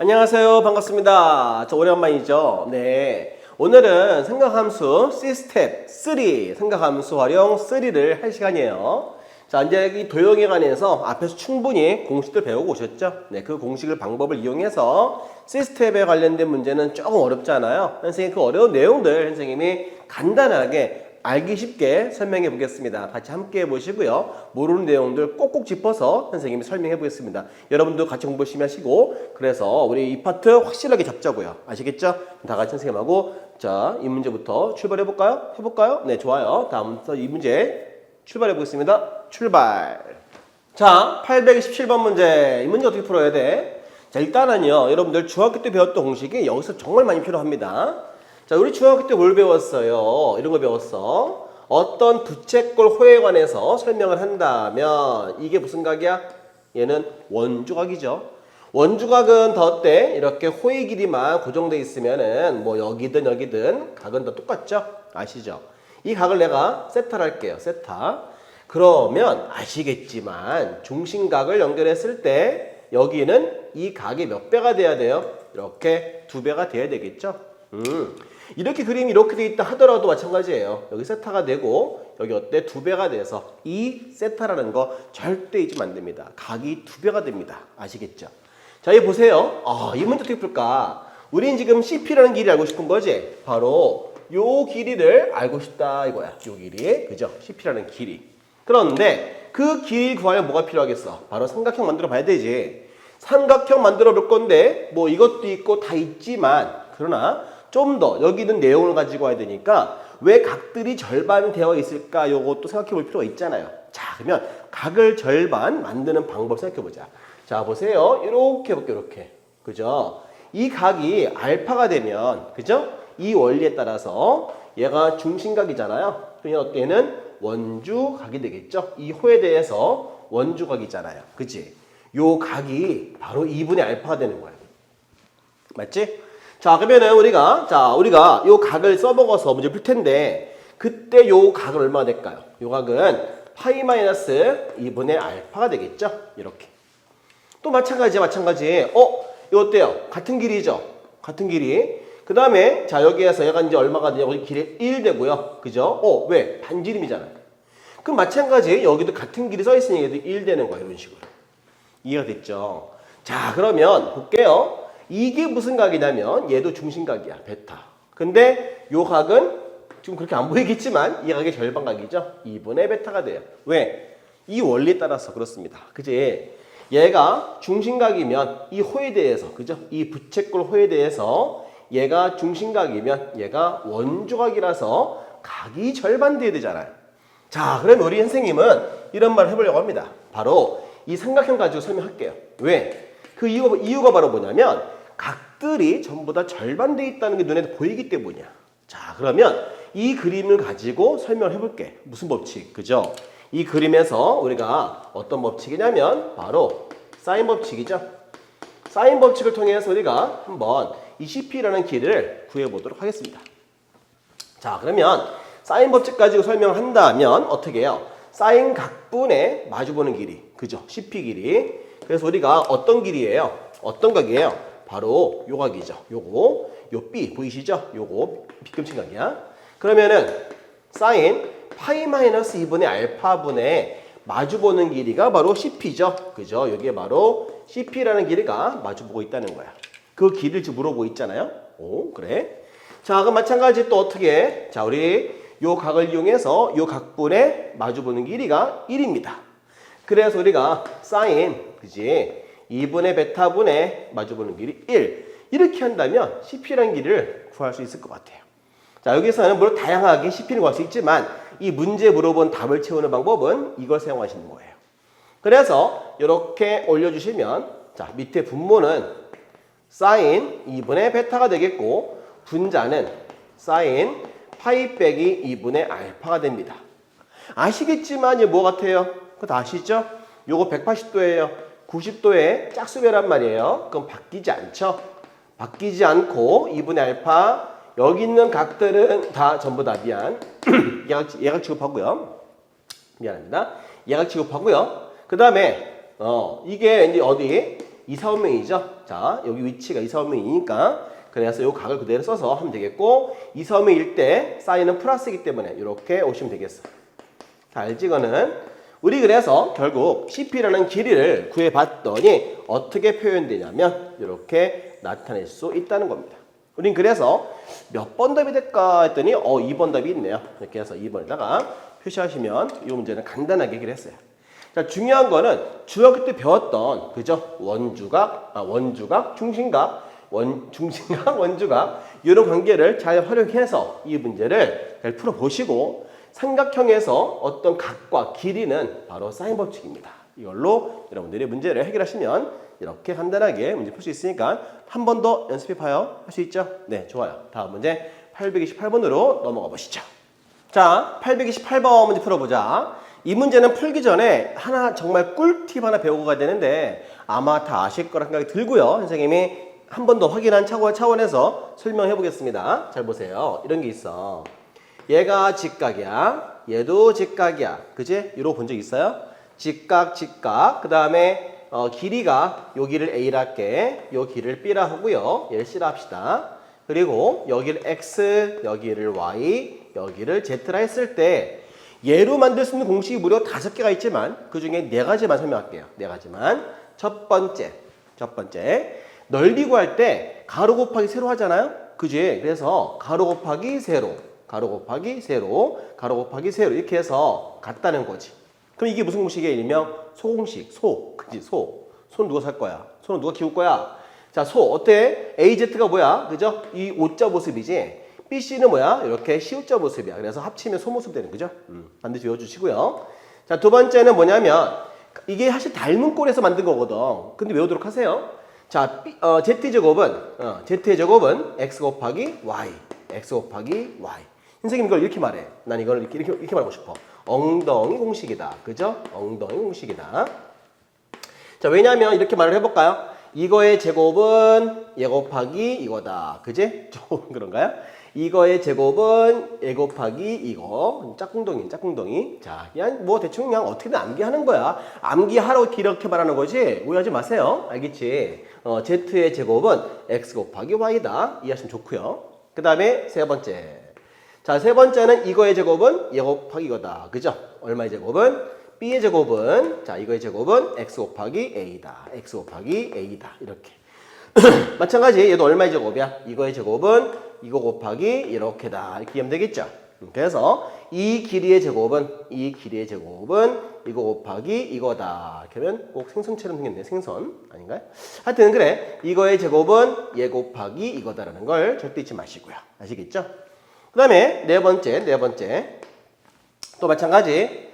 안녕하세요. 반갑습니다. 저 오랜만이죠. 네. 오늘은 생각함수 C스텝 3, 생각함수 활용 3를 할 시간이에요. 자, 이제 이 도형에 관해서 앞에서 충분히 공식들 배우고 오셨죠? 네, 그 공식을 방법을 이용해서 C스텝에 관련된 문제는 조금 어렵잖아요. 선생님 그 어려운 내용들 선생님이 간단하게 알기 쉽게 설명해 보겠습니다. 같이 함께 해보시고요. 모르는 내용들 꼭꼭 짚어서 선생님이 설명해 보겠습니다. 여러분도 같이 공부 열심히 하시고, 그래서 우리 이 파트 확실하게 잡자고요. 아시겠죠? 다 같이 선생님하고 자, 이 문제부터 출발해 볼까요? 해볼까요? 네, 좋아요. 다음부터 이 문제 출발해 보겠습니다. 출발. 자, 827번 문제. 이 문제 어떻게 풀어야 돼? 자, 일단은요, 여러분들 중학교 때 배웠던 공식이 여기서 정말 많이 필요합니다. 자, 우리 중학교 때 뭘 배웠어요? 이런 거 배웠어. 어떤 부채꼴 호에 관해서 설명을 한다면 이게 무슨 각이야? 얘는 원주각이죠. 원주각은 더 어때? 이렇게 호의 길이만 고정돼 있으면은 뭐 여기든 각은 다 똑같죠? 아시죠? 이 각을 내가 세타를 할게요. 세타. 그러면 아시겠지만 중심각을 연결했을 때 여기는 이 각이 몇 배가 돼야 돼요? 이렇게 2배가 돼야 되겠죠? 이렇게 그림이 이렇게 돼 있다 하더라도 마찬가지예요. 여기 세타가 되고 여기 어때? 2배가 돼서 이 세타라는 거 절대 잊으면 안 됩니다. 각이 2배가 됩니다. 아시겠죠? 자, 여기 보세요. 이 문제 어떻게 풀까? 우린 지금 CP라는 길이 알고 싶은 거지? 바로 요 길이를 알고 싶다 이거야. 요 길이. 그죠? CP라는 길이. 그런데 그 길 구하려면 뭐가 필요하겠어? 바로 삼각형 만들어 봐야 되지. 삼각형 만들어 볼 건데 뭐 이것도 있고 다 있지만 그러나 좀 더 여기 있는 내용을 가지고 와야 되니까 왜 각들이 절반 되어 있을까? 요것도 생각해 볼 필요가 있잖아요. 자, 그러면 각을 절반 만드는 방법 생각해 보자. 자, 보세요. 이렇게 해볼게요. 이렇게. 그죠? 이 각이 알파가 되면, 그죠? 이 원리에 따라서 얘가 중심각이잖아요. 그러면 얘는 원주각이 되겠죠? 이 호에 대해서 원주각이잖아요. 그치? 요 각이 바로 2분의 알파가 되는 거예요. 맞지? 자, 그러면은 우리가 요 각을 써먹어서 문제 풀 텐데, 그때 요 각은 얼마나 될까요? 요 각은 파이 마이너스 2분의 알파가 되겠죠? 이렇게. 또 마찬가지. 이거 어때요? 같은 길이죠? 같은 길이. 그 다음에, 자, 여기에서 얘가 이제 얼마가 되냐고, 길이 1 되고요. 그죠? 왜? 반지름이잖아요. 그럼 마찬가지, 여기도 같은 길이 써있으니 얘도 1 되는 거야, 이런 식으로. 이해가 됐죠? 자, 그러면 볼게요. 이게 무슨 각이냐면 얘도 중심각이야. 베타. 근데 요 각은 지금 그렇게 안 보이겠지만 이 각의 절반각이죠. 2분의 베타가 돼요. 왜? 이 원리에 따라서 그렇습니다. 그지? 얘가 중심각이면 이 호에 대해서, 그죠? 이 부채꼴 호에 대해서 얘가 중심각이면 얘가 원주각이라서 각이 절반 돼야 되잖아요. 자, 그럼 우리 선생님은 이런 말을 해보려고 합니다. 바로 이 삼각형 가지고 설명할게요. 왜? 그 이유가 바로 뭐냐면 각들이 전부 다 절반돼 있다는 게 눈에 보이기 때문이야. 자, 그러면 이 그림을 가지고 설명을 해볼게. 무슨 법칙? 그죠? 이 그림에서 우리가 어떤 법칙이냐면 바로 사인 법칙이죠. 사인 법칙을 통해서 우리가 한번 이 CP라는 길을 구해보도록 하겠습니다. 자, 그러면 사인 법칙 가지고 설명한다면 어떻게 해요? 사인 각분의 마주보는 길이. 그죠? CP 길이. 그래서 우리가 어떤 길이에요? 어떤 각이에요? 바로 요 각이죠. 요 B 보이시죠? 요거 B급진 각이야. 그러면은 사인 파이 마이너스 2분의 알파분의 마주보는 길이가 바로 CP죠. 그죠? 여기에 바로 CP라는 길이가 마주보고 있다는 거야. 그 길을 지금 물어보고 있잖아요. 그래. 자, 그럼 마찬가지 또 어떻게 해? 자, 우리 요 각을 이용해서 요 각분의 마주보는 길이가 1입니다. 그래서 우리가 사인, 그지? 2분의 베타분의 마주보는 길이 1. 이렇게 한다면 CP라는 길을 구할 수 있을 것 같아요. 자, 여기서는 물론 다양하게 CP를 구할 수 있지만 이 문제 물어본 답을 채우는 방법은 이걸 사용하시는 거예요. 그래서 이렇게 올려주시면 자, 밑에 분모는 사인 2분의 베타가 되겠고 분자는 사인 파이 빼기 2분의 알파가 됩니다. 아시겠지만 이게 뭐 같아요? 그거 다 아시죠? 요거 180도예요. 90도의 짝수배란 말이에요. 그럼 바뀌지 않죠? 바뀌지 않고 2분의 알파 여기 있는 각들은 다 전부 다 예각 취급하고요. 미안합니다. 예각 취급하고요. 그 다음에 이게 이제 어디 2사분면이죠. 자, 여기 위치가 2사분면이니까 그래서 이 각을 그대로 써서 하면 되겠고 2사분면일 때 사인은 플러스이기 때문에 이렇게 오시면 되겠어. 자, 알지거는 우리 그래서 결국 CP라는 길이를 구해봤더니 어떻게 표현되냐면 이렇게 나타낼 수 있다는 겁니다. 우린 그래서 몇 번 답이 될까 했더니 2번 답이 있네요. 이렇게 해서 2번에다가 표시하시면 이 문제는 간단하게 해결했어요. 자, 중요한 거는 중학교 때 배웠던 그죠? 원주각, 중심각, 중심각, 원주각 이런 관계를 잘 활용해서 이 문제를 잘 풀어보시고 삼각형에서 어떤 각과 길이는 바로 사인 법칙입니다. 이걸로 여러분들이 문제를 해결하시면 이렇게 간단하게 문제 풀 수 있으니까 한 번 더 연습해봐요. 할 수 있죠? 네, 좋아요. 다음 문제 828번으로 넘어가 보시죠. 자, 828번 문제 풀어보자. 이 문제는 풀기 전에 하나 정말 꿀팁 하나 배우고 가야 되는데 아마 다 아실 거라 생각이 들고요. 선생님이 한 번 더 확인한 차원에서 설명해 보겠습니다. 잘 보세요. 이런 게 있어. 얘가 직각이야. 얘도 직각이야. 그지? 이러고 본 적 있어요? 직각. 그 다음에 길이가 여기를 A라 할게. 요 길을 B라 하고요. 얘를 C라 합시다. 그리고 여기를 X, 여기를 Y, 여기를 Z라 했을 때 얘로 만들 수 있는 공식이 무려 5개가 있지만 그 중에 4가지만 설명할게요. 4가지만. 첫 번째. 넓이 구할 때 가로 곱하기 세로 하잖아요. 그지? 그래서 가로 곱하기 세로, 가로 곱하기 세로, 가로 곱하기 세로 이렇게 해서 같다는 거지. 그럼 이게 무슨 공식이에요? 일명 소공식. 그지? 소는 누가 살 거야? 소는 누가 키울 거야? 자, 어때? AZ가 뭐야? 그죠? 이 O자 모습이지. BC는 뭐야? 이렇게 C자 모습이야. 그래서 합치면 소모습 되는 거죠? 반드시 외워주시고요. 자, 두 번째는 뭐냐면 이게 사실 닮은 꼴에서 만든 거거든. 근데 외우도록 하세요. 자, Z의 제곱은 X 곱하기 Y. X 곱하기 Y. 선생님 이걸 이렇게 말해. 난 이걸 이렇게 말하고 싶어. 엉덩이 공식이다. 그죠? 엉덩이 공식이다. 자, 왜냐면 이렇게 말을 해볼까요? 이거의 제곱은 얘 곱하기 이거다. 그지? 좀 그런가요? 이거의 제곱은 얘 곱하기 이거. 짝꿍덩이. 자, 그냥 뭐 대충 그냥 어떻게든 암기하는 거야. 암기하라고 이렇게 말하는 거지. 오해하지 마세요. 알겠지? Z의 제곱은 X 곱하기 Y다. 이해하시면 좋고요. 그 다음에 세 번째. 자, 세 번째는 이거의 제곱은 얘 곱하기 이거다. 그죠? 얼마의 제곱은? B의 제곱은, 자, 이거의 제곱은 X 곱하기 A다. X 곱하기 A다. 이렇게. 마찬가지, 얘도 얼마의 제곱이야? 이거의 제곱은 이거 곱하기 이렇게다. 이렇게 하면 되겠죠? 그래서 이 길이의 제곱은 이거 곱하기 이거다. 이렇게 하면 꼭 생선처럼 생겼네. 생선. 아닌가요? 하여튼, 그래. 이거의 제곱은 얘 곱하기 이거다라는 걸 절대 잊지 마시고요. 아시겠죠? 그 다음에 네 번째. 또 마찬가지.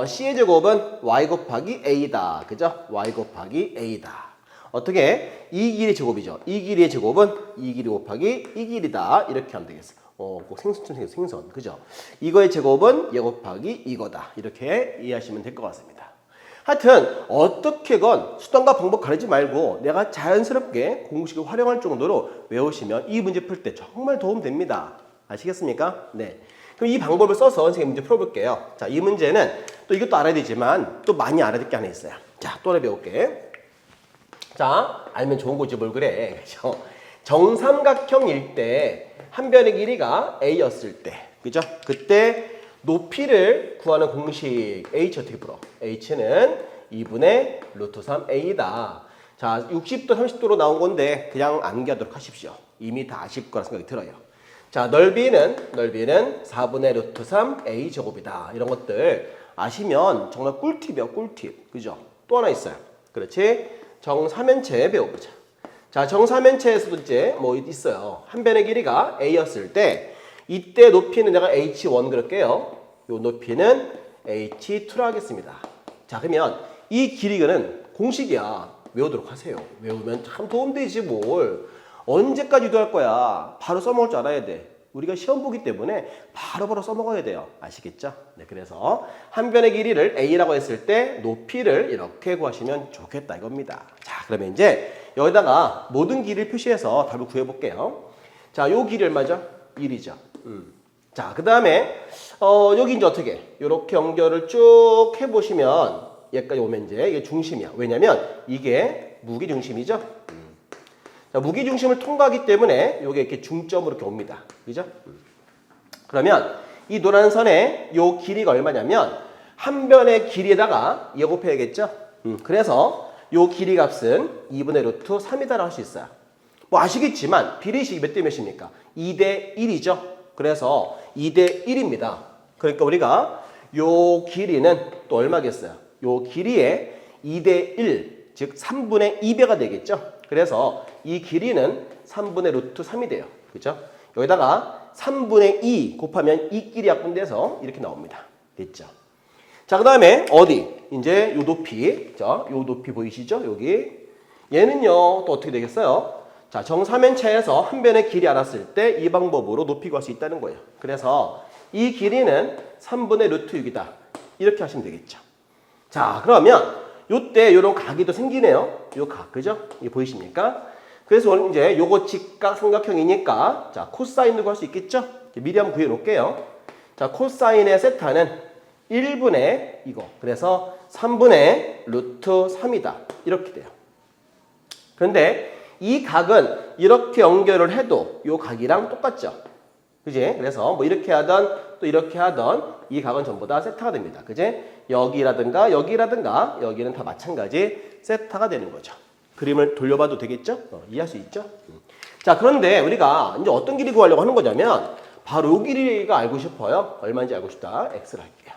C의 제곱은 Y 곱하기 A다. 그죠? Y 곱하기 A다. 어떻게? 이 길이의 제곱이죠. 이 길이의 제곱은 이 길이 곱하기 이 길이다. 이렇게 하면 되겠어. 꼭 생선처럼 생겼어. 생선. 그죠? 이거의 제곱은 얘 곱하기 이거다. 이렇게 이해하시면 될 것 같습니다. 하여튼 어떻게건 수단과 방법 가리지 말고 내가 자연스럽게 공식을 활용할 정도로 외우시면 이 문제 풀 때 정말 도움됩니다. 아시겠습니까? 네. 그럼 이 방법을 써서 선생님 문제 풀어볼게요. 자, 이 문제는 또 이것도 알아야 되지만 또 많이 알아야 될 게 하나 있어요. 자, 또 하나 배울게. 자, 알면 좋은 거지 뭘 그래. 그죠? 정삼각형일 때 한 변의 길이가 A였을 때, 그죠? 그때 높이를 구하는 공식 H 어떻게 풀어? H는 2분의 루트 3A다. 자, 60도, 30도로 나온 건데 그냥 암기하도록 하십시오. 이미 다 아실 거라 생각이 들어요. 자, 넓이는 4분의 루트 3 A 제곱이다. 이런 것들 아시면 정말 꿀팁이야, 꿀팁. 그죠? 또 하나 있어요. 그렇지? 정사면체 배워보자. 자, 정사면체에서도 이제 뭐 있어요. 한 변의 길이가 A였을 때 이때 높이는 내가 H1 그럴게요. 요 높이는 H2로 하겠습니다. 자, 그러면 이 길이는 공식이야. 외우도록 하세요. 외우면 참 도움되지 뭘. 언제까지 유도할 거야? 바로 써먹을 줄 알아야 돼. 우리가 시험 보기 때문에 바로바로 써먹어야 돼요. 아시겠죠? 네, 그래서 한 변의 길이를 A라고 했을 때 높이를 이렇게 구하시면 좋겠다 이겁니다. 자, 그러면 이제 여기다가 모든 길이를 표시해서 답을 구해볼게요. 자, 요 길이 얼마죠? 1이죠. 자, 그 다음에 여기 이제 어떻게? 이렇게 연결을 쭉 해보시면 얘까지 오면 이제 이게 중심이야. 왜냐면 이게 무게중심이죠. 자, 무게중심을 통과하기 때문에 이게 이렇게 중점으로 이렇게 옵니다. 그죠? 그러면 이 노란 선의 요 길이가 얼마냐면 한 변의 길이에다가 2 곱해야겠죠? 그래서 요 길이 값은 2분의 루트 3이다라고 할 수 있어요. 뭐 아시겠지만 비례식이 몇 대 몇입니까? 2대 1이죠. 그래서 2대 1입니다. 그러니까 우리가 요 길이는 또 얼마겠어요? 요 길이의 2대 1, 즉 3분의 2배가 되겠죠. 그래서 이 길이는 3분의 루트 3이 돼요. 그죠? 여기다가 3분의 2 곱하면 이 길이 약분돼서 이렇게 나옵니다. 됐죠? 자, 그 다음에 어디? 이제 요 높이. 자, 요 높이 보이시죠? 여기. 얘는요, 또 어떻게 되겠어요? 자, 정사면체에서 한 변의 길이 알았을 때 이 방법으로 높이 구할 수 있다는 거예요. 그래서 이 길이는 3분의 루트 6이다. 이렇게 하시면 되겠죠. 자, 그러면 요때 요런 각이 또 생기네요. 요 각, 그죠? 이게 보이십니까? 그래서 오늘 이제 요거 직각 삼각형이니까 자, 코사인도 구할 수 있겠죠? 미리 한번 구해 놓을게요. 자, 코사인의 세타는 1분의 이거. 그래서 3분의 루트 3이다. 이렇게 돼요. 그런데 이 각은 이렇게 연결을 해도 요 각이랑 똑같죠? 그지? 그래서 뭐 이렇게 하던 또 이렇게 하던 이 각은 전부 다 세타가 됩니다. 그지? 여기라든가 여기는 다 마찬가지 세타가 되는 거죠. 그림을 돌려봐도 되겠죠? 이해할 수 있죠? 자, 그런데 우리가 이제 어떤 길이 구하려고 하는 거냐면 바로 이 길이가 알고 싶어요. 얼마인지 알고 싶다. x를 할게요.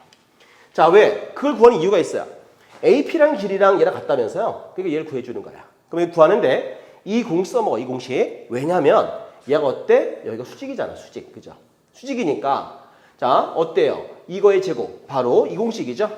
자, 왜? 그걸 구하는 이유가 있어요. AP랑 길이랑 얘랑 같다면서요. 그러니까 얘를 구해주는 거야. 그럼 이거 구하는데 이 공식 써먹어. 이 공식. 왜냐면 얘가 어때? 여기가 수직이잖아. 수직. 그죠? 수직이니까 자, 어때요? 이거의 제곱. 바로 이 공식이죠?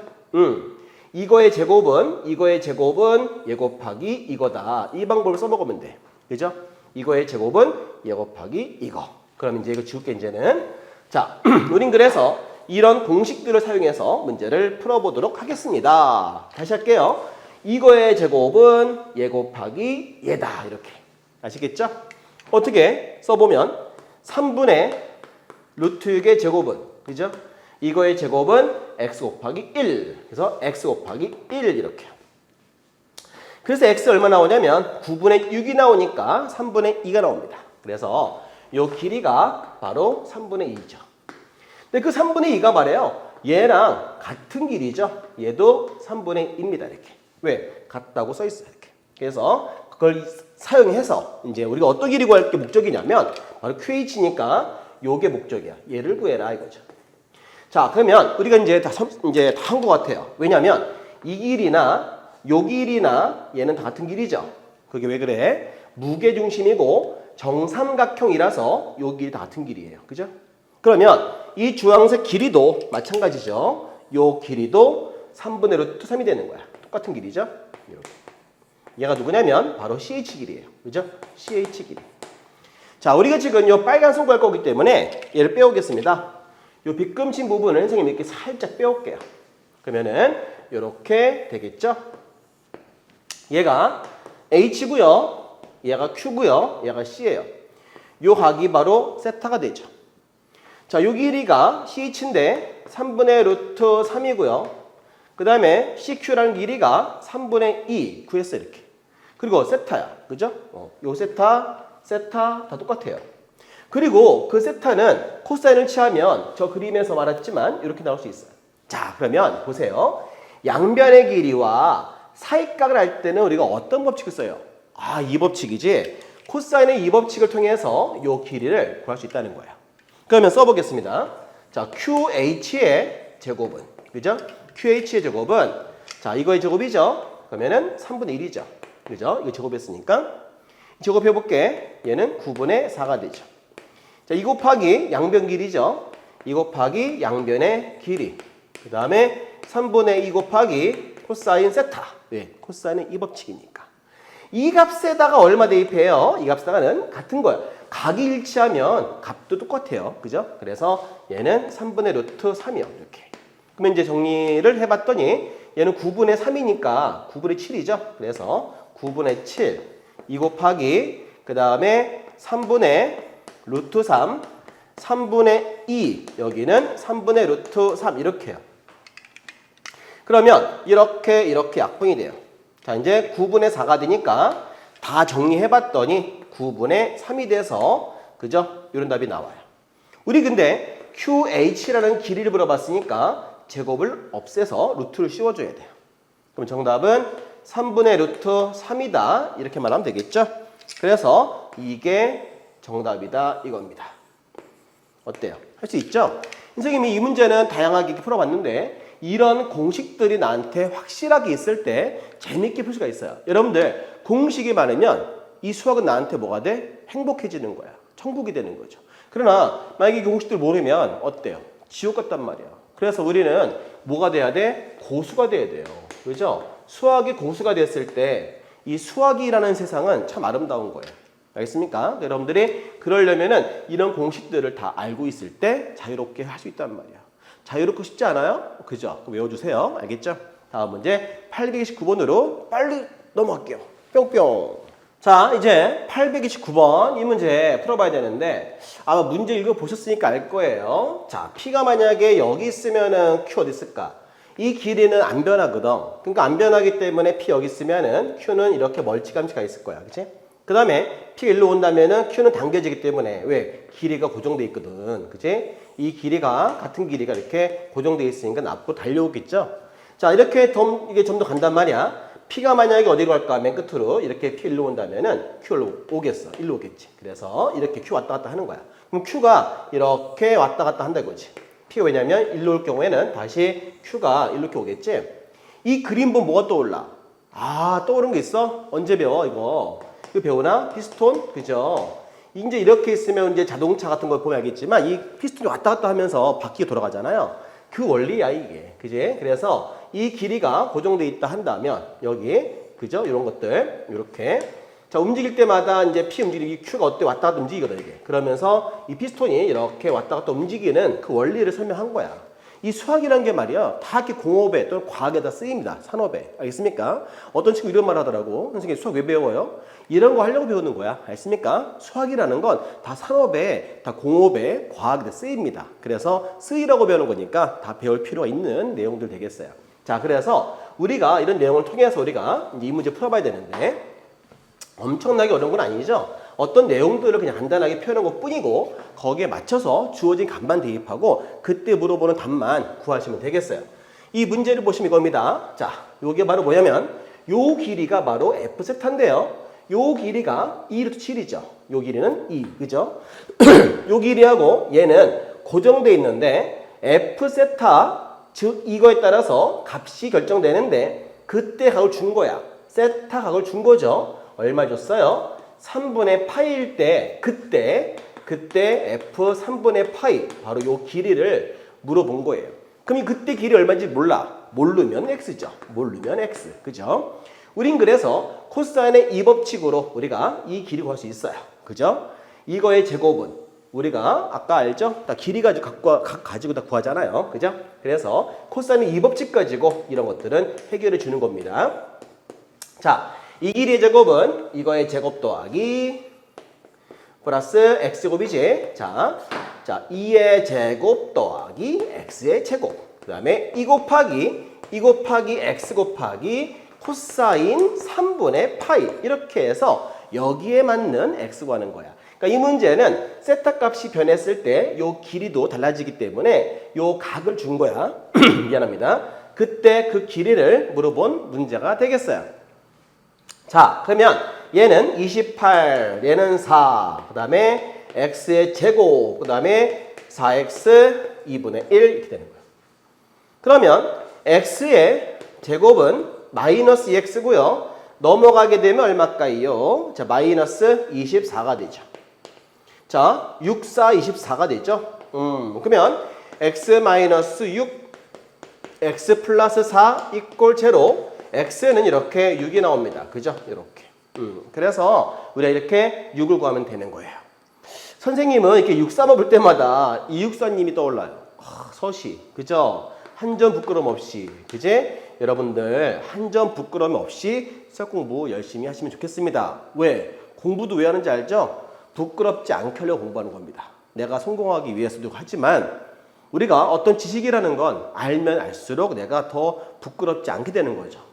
이거의 제곱은 얘 곱하기 이거다. 이 방법을 써먹으면 돼. 그죠? 이거의 제곱은 얘 곱하기 이거. 그럼 이제 이거 지울게 이제는. 자, 우린 그래서 이런 공식들을 사용해서 문제를 풀어보도록 하겠습니다. 다시 할게요. 이거의 제곱은 얘 곱하기 얘다. 이렇게. 아시겠죠? 어떻게 써보면 3분의 루트 6의 제곱은 그죠? 이거의 제곱은 x 곱하기 1. 그래서 x 곱하기 1 이렇게. 그래서 x 얼마 나오냐면 9분의 6이 나오니까 3분의 2가 나옵니다. 그래서 요 길이가 바로 3분의 2죠. 근데 그 3분의 2가 말이에요. 얘랑 같은 길이죠. 얘도 3분의 2입니다. 이렇게. 왜? 같다고 써 있어요. 이렇게. 그래서 그걸 사용해서 이제 우리가 어떤 길이 구할 게 목적이냐면 바로 QH니까 요게 목적이야. 얘를 구해라 이거죠. 자, 그러면 우리가 이제 다 한 것 같아요. 왜냐면 이 길이나 요 길이나 얘는 다 같은 길이죠. 그게 왜 그래? 무게중심이고 정삼각형이라서 요 길이 다 같은 길이에요. 그죠? 그러면 이 주황색 길이도 마찬가지죠. 요 길이도 3분의 루트 3이 되는 거야. 똑같은 길이죠. 이렇게. 얘가 누구냐면 바로 CH 길이에요. 그죠? CH 길이. 자, 우리가 지금 요 빨간 선 구할 거기 때문에 얘를 빼오겠습니다. 요 빗금친 부분을 선생님이 이렇게 살짝 빼올게요. 그러면은 요렇게 되겠죠? 얘가 H고요. 얘가 Q고요. 얘가 C예요. 요 각이 바로 세타가 되죠. 자, 요 길이가 CH인데 3분의 루트 3이고요. 그 다음에 CQ라는 길이가 3분의 2 구했어요. 이렇게. 그리고 세타야. 그죠? 요 세타 다 똑같아요. 그리고 그 세타는 코사인을 취하면 저 그림에서 말했지만 이렇게 나올 수 있어요. 자, 그러면 보세요. 양변의 길이와 사이각을 할 때는 우리가 어떤 법칙을 써요? 아, 이 법칙이지. 코사인의 이 법칙을 통해서 요 길이를 구할 수 있다는 거예요. 그러면 써보겠습니다. 자, QH의 제곱은 그죠? QH의 제곱은 자, 이거의 제곱이죠. 그러면은 3분의 1이죠. 그죠? 이거 제곱했으니까 제곱해볼게. 얘는 9분의 4가 되죠. 자, 이 곱하기 양변 길이죠. 이 곱하기 양변의 길이. 그 다음에 3분의 2 곱하기 코사인 세타. 왜? 코사인은 이 법칙이니까. 이 값에다가 얼마 대입해요? 이 값에다가는 같은 거예요. 각이 일치하면 값도 똑같아요. 그죠? 그래서 얘는 3분의 루트 3이요. 이렇게. 그러면 이제 정리를 해봤더니 얘는 9분의 3이니까 9분의 7이죠. 그래서 9분의 7. 2 곱하기 그 다음에 3분의 루트 3. 3분의 2. 여기는 3분의 루트 3 이렇게요. 그러면 이렇게 약분이 돼요. 자, 이제 9분의 4가 되니까 다 정리해봤더니 9분의 3이 돼서 그죠? 이런 답이 나와요. 우리 근데 QH라는 길이를 물어봤으니까 제곱을 없애서 루트를 씌워줘야 돼요. 그럼 정답은 3분의 루트 3이다. 이렇게 말하면 되겠죠? 그래서 이게 정답이다 이겁니다. 어때요? 할 수 있죠? 선생님이 이 문제는 다양하게 풀어봤는데 이런 공식들이 나한테 확실하게 있을 때 재밌게 풀 수가 있어요. 여러분들 공식이 많으면 이 수학은 나한테 뭐가 돼? 행복해지는 거야. 천국이 되는 거죠. 그러나 만약에 이 공식들 모르면 어때요? 지옥 같단 말이야. 그래서 우리는 뭐가 돼야 돼? 고수가 돼야 돼요. 그죠? 수학이 고수가 됐을 때 이 수학이라는 세상은 참 아름다운 거예요. 알겠습니까? 여러분들이 그러려면은 이런 공식들을 다 알고 있을 때 자유롭게 할 수 있단 말이야. 자유롭고 쉽지 않아요? 그죠? 외워주세요. 알겠죠? 다음 문제 829번으로 빨리 넘어갈게요. 뿅뿅. 자, 이제 829번 이 문제 풀어봐야 되는데 아마 문제 읽어보셨으니까 알 거예요. 자, P가 만약에 여기 있으면은 Q 어디 있을까? 이 길이는 안 변하거든. 그러니까 안 변하기 때문에 P 여기 있으면은 Q는 이렇게 멀찌감치가 있을 거야. 그치? 그 다음에 P가 일로 온다면은 Q는 당겨지기 때문에 왜? 길이가 고정돼 있거든. 그치? 이 길이가 같은 길이가 이렇게 고정돼 있으니까 앞으로 달려오겠죠? 자, 이렇게 이게 좀 더 간단 말이야. P가 만약에 어디로 갈까? 맨 끝으로 이렇게 P 일로 온다면은 Q로 오겠어. 일로 오겠지. 그래서 이렇게 Q 왔다 갔다 하는 거야. 그럼 Q가 이렇게 왔다 갔다 한다 이거지. P가 왜냐면 일로 올 경우에는 다시 Q가 이렇게 오겠지. 이 그림 보면 뭐가 떠올라? 아, 떠오르는 게 있어? 언제 배워 이거? 이거 배우나? 피스톤? 그죠? 이제 이렇게 있으면 이제 자동차 같은 걸 보면 알겠지만 이 피스톤이 왔다 갔다 하면서 바퀴가 돌아가잖아요. 그 원리야 이게. 그지? 그래서 이 길이가 고정돼 있다 한다면 여기 그죠? 이런 것들 이렇게 자 움직일 때마다 이제 P 움직이기 Q가 어때 왔다 갔다 움직이거든 이게. 그러면서 이 피스톤이 이렇게 왔다 갔다 움직이는 그 원리를 설명한 거야. 이 수학이라는 게 말이야 다 이렇게 공업에 또는 과학에다 쓰입니다. 산업에. 알겠습니까? 어떤 친구 이런 말 하더라고. 선생님 수학 왜 배워요? 이런 거 하려고 배우는 거야. 알겠습니까? 수학이라는 건 다 산업에, 다 공업에, 과학에 쓰입니다. 그래서 쓰이라고 배우는 거니까 다 배울 필요가 있는 내용들 되겠어요. 자, 그래서 우리가 이런 내용을 통해서 우리가 이제 이 문제 풀어봐야 되는데 엄청나게 어려운 건 아니죠. 어떤 내용들을 그냥 간단하게 표현한 것 뿐이고 거기에 맞춰서 주어진 값만 대입하고 그때 물어보는 답만 구하시면 되겠어요. 이 문제를 보시면 이겁니다. 자, 요게 바로 뭐냐면 요 길이가 바로 F세타인데요. 요 길이가 2루트 7이죠. 요 길이는 2, 그죠? 요 길이하고 얘는 고정돼 있는데 F세타 즉 이거에 따라서 값이 결정되는데 그때 각을 준 거야. 세타 각을 준 거죠. 얼마 줬어요? 3분의 파이일 때 그때 F 3분의 파이 바로 요 길이를 물어본 거예요. 그럼 그때 길이 얼마인지 몰라. 모르면 X죠. 모르면 X. 그죠? 우린 그래서 코사인의 이 법칙으로 우리가 이 길이 구할 수 있어요. 그죠? 이거의 제곱은 우리가 아까 알죠? 다 길이 가지고 다 구하잖아요. 그죠? 그래서 코사인의 이 법칙 가지고 이런 것들은 해결해 주는 겁니다. 자, 이 길이의 제곱은 이거의 제곱 더하기 플러스 x제곱이지. 자, 2의 제곱 더하기 x의 제곱. 그 다음에 2 곱하기 x 곱하기 코사인 3분의 파이. 이렇게 해서 여기에 맞는 x 구하는 거야. 그러니까 이 문제는 세타 값이 변했을 때 요 길이도 달라지기 때문에 요 각을 준 거야. 미안합니다. 그때 그 길이를 물어본 문제가 되겠어요. 자, 그러면 얘는 28, 얘는 4, 그 다음에 x의 제곱, 그 다음에 4x 2분의 1 이렇게 되는 거예요. 그러면 x의 제곱은 마이너스 2x고요. 넘어가게 되면 얼마일까요? 자, 마이너스 24가 되죠. 자, 6, 4, 24가 되죠. 그러면 x 마이너스 6, x 플러스 4 이꼴 제로. x는 이렇게 6이 나옵니다. 그죠? 이렇게. 그래서 우리가 이렇게 6을 구하면 되는 거예요. 선생님은 이렇게 63을 볼 때마다 이육사님이 떠올라요. 서시. 그죠? 한 점 부끄럼 없이. 그지? 여러분들 한 점 부끄럼 없이 수학 공부 열심히 하시면 좋겠습니다. 왜? 공부도 왜 하는지 알죠? 부끄럽지 않게 하려고 공부하는 겁니다. 내가 성공하기 위해서도 하지만 우리가 어떤 지식이라는 건 알면 알수록 내가 더 부끄럽지 않게 되는 거죠.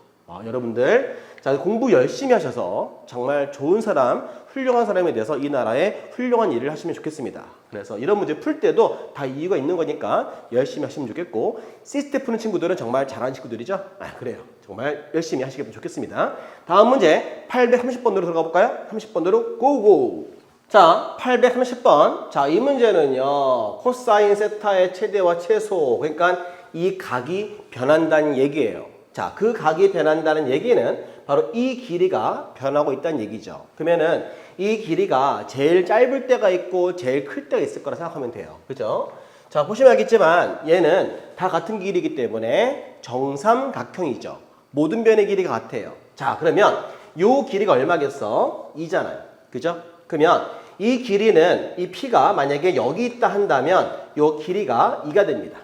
여러분들 자, 공부 열심히 하셔서 정말 좋은 사람, 훌륭한 사람이 돼서 이 나라에 훌륭한 일을 하시면 좋겠습니다. 그래서 이런 문제 풀 때도 다 이유가 있는 거니까 열심히 하시면 좋겠고, 시스템 푸는 친구들은 정말 잘하는 친구들이죠? 그래요. 정말 열심히 하시면 좋겠습니다. 다음 문제 830번으로 들어가 볼까요? 30번으로 고고! 자, 830번. 자, 이 문제는요, 코사인 세타의 최대와 최소, 그러니까 이 각이 변한다는 얘기예요. 자, 그 각이 변한다는 얘기는 바로 이 길이가 변하고 있다는 얘기죠. 그러면은 이 길이가 제일 짧을 때가 있고 제일 클 때가 있을 거라 생각하면 돼요. 그죠? 자, 보시면 알겠지만 얘는 다 같은 길이기 때문에 정삼각형이죠. 모든 변의 길이가 같아요. 자, 그러면 요 길이가 얼마겠어? 2잖아요. 그죠? 그러면 이 길이는 이 P가 만약에 여기 있다 한다면 요 길이가 2가 됩니다.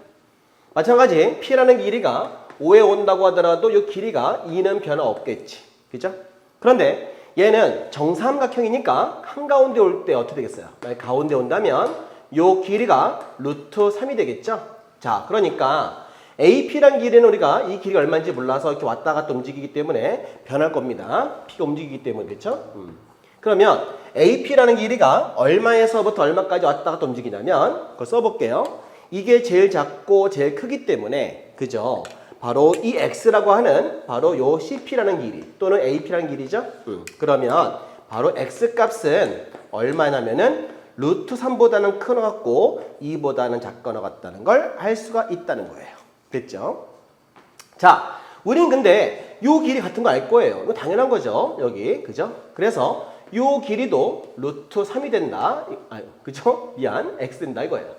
마찬가지 P라는 길이가 5에 온다고 하더라도 이 길이가 2는 변화 없겠지. 그죠? 그런데 얘는 정삼각형이니까 한가운데 올 때 어떻게 되겠어요? 가운데 온다면 이 길이가 루트 3이 되겠죠? 자, 그러니까 AP란 길이는 우리가 이 길이가 얼마인지 몰라서 이렇게 왔다 갔다 움직이기 때문에 변할 겁니다. P가 움직이기 때문에. 그렇죠? 그러면 AP라는 길이가 얼마에서부터 얼마까지 왔다 갔다 움직이냐면 그걸 써볼게요. 이게 제일 작고 제일 크기 때문에 그죠? 바로 이 X라고 하는 바로 요 CP라는 길이 또는 AP라는 길이죠. 그러면 바로 X 값은 얼마냐면은 루트 3보다는 큰 것 같고 2보다는 작건 것 같다는 걸 알 수가 있다는 거예요. 됐죠? 자, 우린 근데 요 길이 같은 거 알 거예요. 이거 당연한 거죠. 여기. 그죠? 그래서 요 길이도 루트 3이 된다. 그죠? 미안. X 된다 이거예요.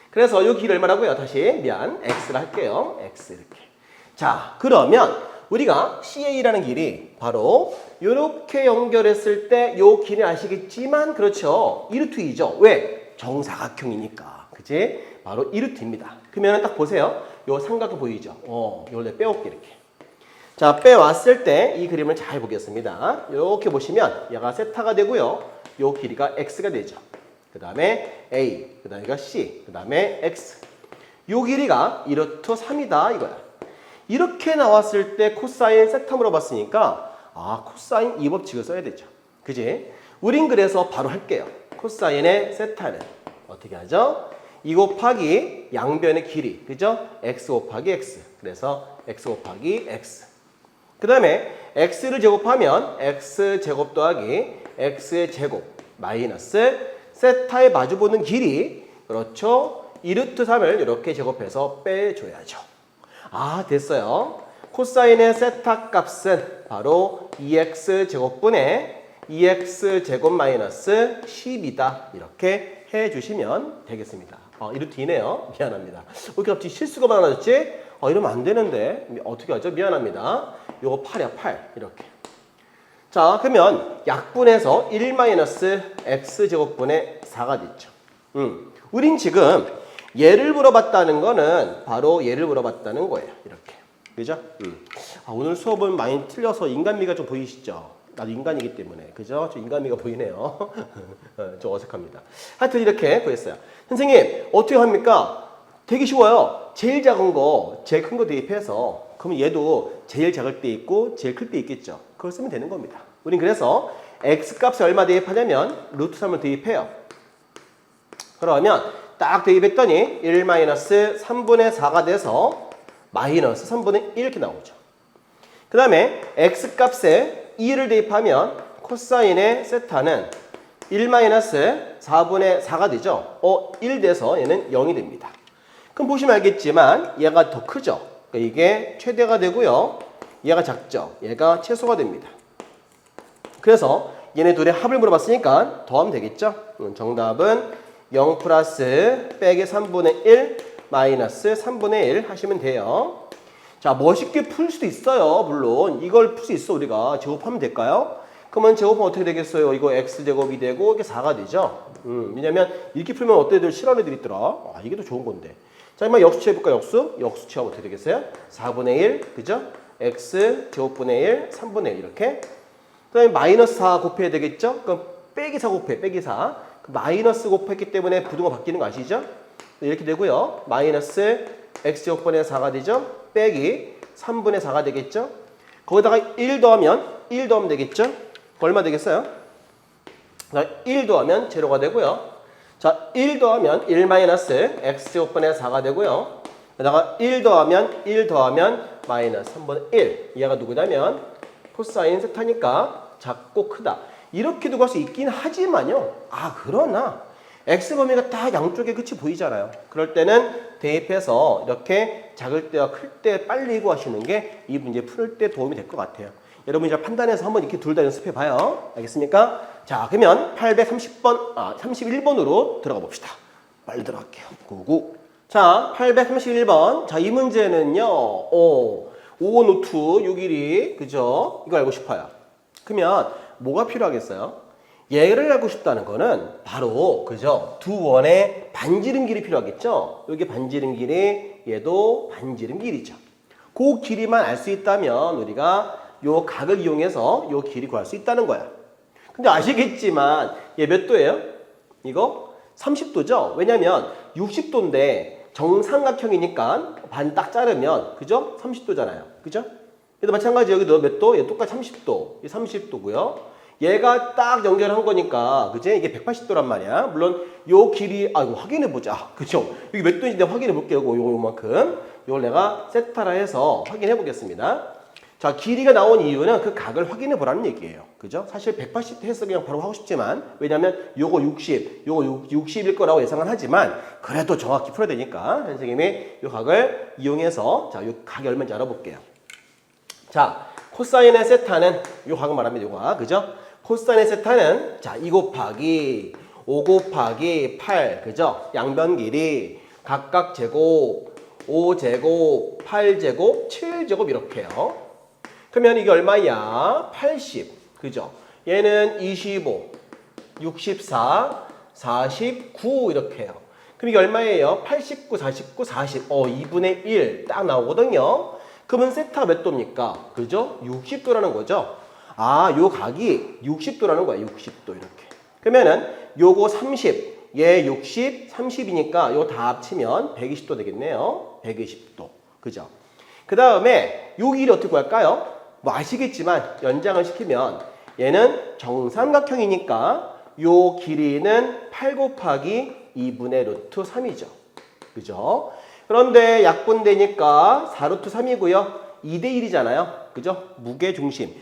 그래서 요 길이 얼마라고요? 다시 미안. X를 할게요. X 이렇게. 자, 그러면 우리가 CA라는 길이 바로 이렇게 연결했을 때 이 길이 아시겠지만 그렇죠. 2루트 2죠. 왜? 정사각형이니까. 그치? 바로 2루트입니다. 그러면 딱 보세요. 요 삼각형 보이죠? 이걸 빼올게 이렇게. 자, 빼왔을 때 이 그림을 잘 보겠습니다. 이렇게 보시면 얘가 세타가 되고요. 요 길이가 X가 되죠. 그 다음에 A, 그 다음에 C, 그 다음에 X. 요 길이가 2루트 3이다 이거야. 이렇게 나왔을 때 코사인 세타 물어봤으니까 코사인 이 법칙을 써야 되죠. 그지? 우린 그래서 바로 할게요. 코사인의 세타는 어떻게 하죠? 2 곱하기 양변의 길이. 그죠? X 곱하기 X. 그래서 X 곱하기 X. 그 다음에 X를 제곱하면 X 제곱 더하기 X의 제곱 마이너스 세타에 마주보는 길이 그렇죠? 2루트 3을 이렇게 제곱해서 빼줘야죠. 됐어요. 코사인의 세타 값은 바로 2x 제곱분의 2x 제곱 마이너스 10이다. 이렇게 해주시면 되겠습니다. 이루트 2네요. 미안합니다. 왜 이렇게 갑자기 실수가 많아졌지? 이러면 안 되는데. 어떻게 하죠? 미안합니다. 요거 8이야, 8. 이렇게. 자, 그러면 약분해서 1 마이너스 x 제곱분의 4가 됐죠. 우린 지금 얘를 물어봤다는 거는 바로 얘를 물어봤다는 거예요. 이렇게. 그죠? 오늘 수업은 많이 틀려서 인간미가 좀 보이시죠? 나도 인간이기 때문에. 그죠? 좀 인간미가 보이네요. 좀 어색합니다. 하여튼 이렇게 구했어요. 선생님, 어떻게 합니까? 되게 쉬워요. 제일 작은 거, 제일 큰 거 대입해서 그러면 얘도 제일 작을 때 있고 제일 클 때 있겠죠. 그걸 쓰면 되는 겁니다. 우린 그래서 x 값에 얼마 대입하냐면 루트 3을 대입해요. 그러면 딱 대입했더니 1 마이너스 3분의 4가 돼서 마이너스 3분의 1 이렇게 나오죠. 그 다음에 x 값에 2를 대입하면 코사인의 세타는 1 마이너스 4분의 4가 되죠. 1 돼서 얘는 0이 됩니다. 그럼 보시면 알겠지만 얘가 더 크죠. 그러니까 이게 최대가 되고요. 얘가 작죠. 얘가 최소가 됩니다. 그래서 얘네 둘의 합을 물어봤으니까 더하면 되겠죠. 정답은 0 플러스 빼기 3분의 1 마이너스 3분의 1 하시면 돼요. 자, 멋있게 풀 수도 있어요. 물론 이걸 풀 수 있어. 우리가 제곱하면 될까요? 그러면 제곱하면 어떻게 되겠어요? 이거 x제곱이 되고 이게 4가 되죠. 왜냐면 이렇게 풀면 어떤 애들 싫어하는 애들이 있더라. 이게 더 좋은 건데. 자, 이만 역수치 해볼까요? 역수치하면 어떻게 되겠어요? 4분의 1 그죠? x 제곱분의 1 3분의 1 이렇게. 그 다음에 마이너스 4 곱해야 되겠죠? 그럼 빼기 4 곱해. 빼기 4. 마이너스 곱했기 때문에 부등호 바뀌는 거 아시죠? 이렇게 되고요. 마이너스 x제곱분의 4가 되죠. 빼기 3분의 4가 되겠죠. 거기다가 1 더하면 되겠죠? 얼마 되겠어요? 자, 1 더하면 제로가 되고요. 자, 1 더하면 1 마이너스 x제곱분의 4가 되고요. 게다가 1 더하면 마이너스 3분의 1. 얘가 누구냐면 코사인 세타니까 작고 크다. 이렇게 두고 할 수 있긴 하지만요. 그러나 x 범위가 다 양쪽에 끝이 보이잖아요. 그럴 때는 대입해서 이렇게 작을 때와 클 때 빨리 구하시는 게 이 문제 풀 때 도움이 될 것 같아요. 여러분 이제 판단해서 한번 이렇게 둘 다 연습해 봐요. 알겠습니까? 자, 그러면 31번으로 들어가 봅시다. 빨리 들어갈게요. 고고. 자, 831번. 자, 이 문제는요. 5노트 612. 그죠? 이거 알고 싶어요. 그러면 뭐가 필요하겠어요? 얘를 알고 싶다는 거는 바로 그죠? 두 원의 반지름 길이 필요하겠죠? 여기 반지름 길이, 얘도 반지름 길이죠. 그 길이만 알 수 있다면 우리가 요 각을 이용해서 요 길이 구할 수 있다는 거야. 근데 아시겠지만 얘 몇 도예요? 이거 30도죠? 왜냐면 60도인데 정삼각형이니까 반 딱 자르면 그죠? 30도잖아요. 그죠? 얘도 마찬가지 여기도 몇 도? 얘 똑같이 30도. 이 30도고요. 얘가 딱 연결한 거니까 그지? 이게 180도란 말이야. 물론 요 길이 이거 확인해 보자. 그죠? 여기 몇 도인지 내가 확인해 볼게요. 요만큼. 요걸 내가 세타라 해서 확인해 보겠습니다. 자, 길이가 나온 이유는 그 각을 확인해 보라는 얘기예요. 그죠? 사실 180도 해서 그냥 바로 하고 싶지만 왜냐면 요거 60, 요거 60일 거라고 예상은 하지만 그래도 정확히 풀어야 되니까 선생님이 요 각을 이용해서 자, 요 각이 얼마인지 알아볼게요. 자, 코사인의 세타는 요 각을 말합니다. 요거. 그죠? 코사인의 세타는 자, 2 곱하기 5 곱하기 8. 그죠? 양변 길이 각각 제곱 5제곱, 8제곱, 7제곱 이렇게요. 그러면 이게 얼마야? 80. 그죠? 얘는 25, 64, 49 이렇게 해요. 그럼 이게 얼마예요? 89, 49, 40. 2분의 1 딱 나오거든요. 그러면 세타 몇 도입니까? 그죠? 60도라는 거죠. 요 각이 60도라는 거야. 60도 이렇게. 그러면은 요거 30, 얘 60, 30이니까 요거 다 합치면 120도 되겠네요. 120도. 그죠? 그 다음에 요 길이 어떻게 구할까요? 뭐 아시겠지만 연장을 시키면 얘는 정삼각형이니까 요 길이는 8 곱하기 2분의 루트 3이죠. 그죠? 그런데 약분되니까 4 루트 3이고요. 2대 1이잖아요. 그죠? 무게중심.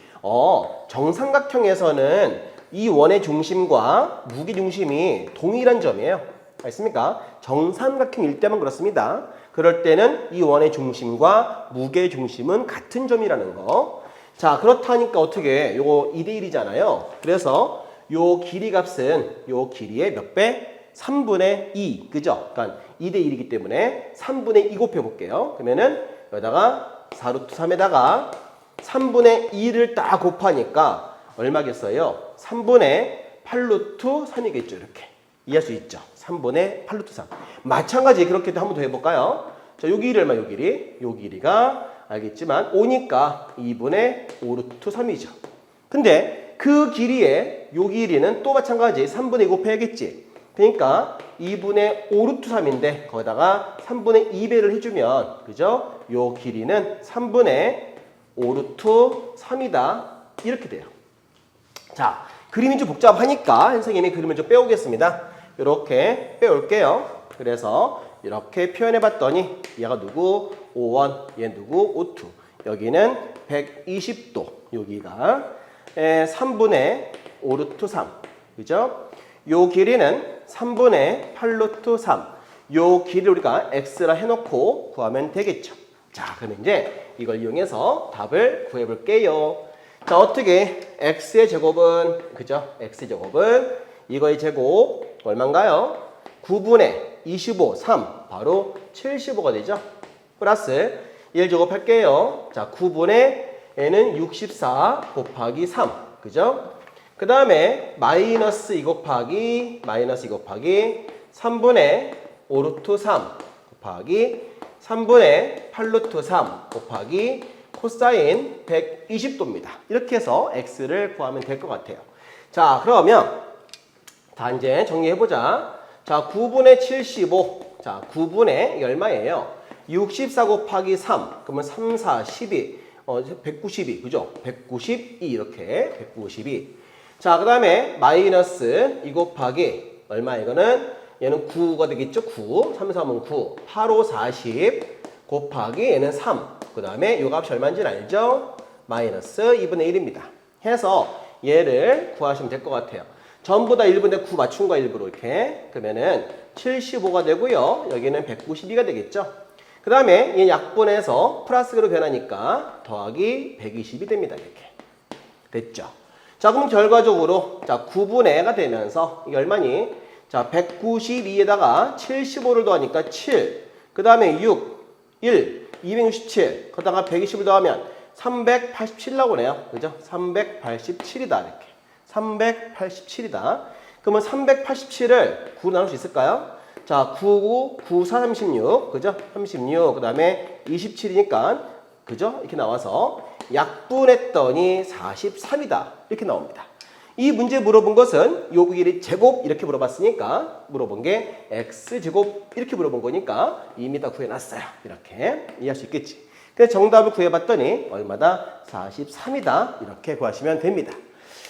정삼각형에서는 이 원의 중심과 무게중심이 동일한 점이에요. 알겠습니까? 정삼각형일 때만 그렇습니다. 그럴 때는 이 원의 중심과 무게중심은 같은 점이라는 거. 자, 그렇다니까 어떻게 요거 2대 1이잖아요. 그래서 요 길이 값은 요 길이의 몇 배? 3분의 2. 그죠? 그러니까 2대 1이기 때문에 3분의 2 곱해 볼게요. 그러면은 여기다가 4 루트 3에다가 3분의 2를 딱 곱하니까 얼마겠어요? 3분의 8 루트 3이겠죠. 이렇게. 이해할 수 있죠? 3분의 8 루트 3. 마찬가지 그렇게 한번 더 해볼까요? 자, 요 길이 얼마? 요 길이? 요 길이가 알겠지만 5니까 2분의 5 루트 3이죠. 근데 그 길이에 요 길이는 또 마찬가지 3분의 2 곱해야겠지. 그러니까 2분의 5 루트 3인데 거기다가 3분의 2배를 해주면 그죠? 요 길이는 3분의 5 루트 3이다. 이렇게 돼요. 자, 그림이 좀 복잡하니까 선생님이 그림을 좀 빼오겠습니다. 이렇게 빼올게요. 그래서 이렇게 표현해봤더니 얘가 누구? 5원, 얘 누구? 5투. 여기는 120도. 여기가 3분의 5 루트 3. 그죠? 요 길이는 3분의 8 루트 3. 요 길이를 우리가 x라 해놓고 구하면 되겠죠. 자, 그럼 이제 이걸 이용해서 답을 구해볼게요. 자, 어떻게 x의 제곱은 그죠? x의 제곱은 이거의 제곱 얼마인가요? 9분의 25, 3 바로 75가 되죠. 플러스 1 제곱할게요. 자, 9분의 n은 64 곱하기 3 그죠? 그 다음에 마이너스 2 곱하기 3분의 5 루트 3 곱하기 3분의 8 루트 3 곱하기 코사인 120도입니다. 이렇게 해서 x를 구하면 될 것 같아요. 자, 그러면 다 이제 정리해보자. 자, 9분의 75. 자, 9분의 얼마예요? 64 곱하기 3. 그러면 3, 4, 12. 192, 그죠? 192 이렇게 192. 자, 그 다음에 마이너스 2 곱하기 얼마 이거는 얘는 9가 되겠죠? 9, 3, 3은 9, 8, 5, 40 곱하기 얘는 3. 그 다음에 요 값이 얼마인지는 알죠? 마이너스 2분의 1입니다. 해서 얘를 구하시면 될 것 같아요. 전부 다 1분의 9 맞춘 거야, 일부러 이렇게. 그러면은 75가 되고요. 여기는 192가 되겠죠? 그 다음에 얘 약분해서 플러스로 변하니까 더하기 120이 됩니다. 이렇게. 됐죠? 자, 그럼 결과적으로 자 9분의가 되면서 이게 얼마니? 자, 192에다가 75를 더하니까 7. 그 다음에 6, 1, 267. 거기다가 120을 더하면 387 나오네요. 그죠? 387이다. 이렇게. 387이다. 그러면 387을 9로 나눌 수 있을까요? 자, 9, 9, 4, 36. 그죠? 36. 그 다음에 27이니까. 그죠? 이렇게 나와서 약분했더니 43이다. 이렇게 나옵니다. 이 문제 물어본 것은 요 길이 제곱 이렇게 물어봤으니까 물어본 게 x제곱 이렇게 물어본 거니까 이미 다 구해놨어요. 이렇게 이해할 수 있겠지. 그래서 정답을 구해봤더니 얼마다? 43이다. 이렇게 구하시면 됩니다.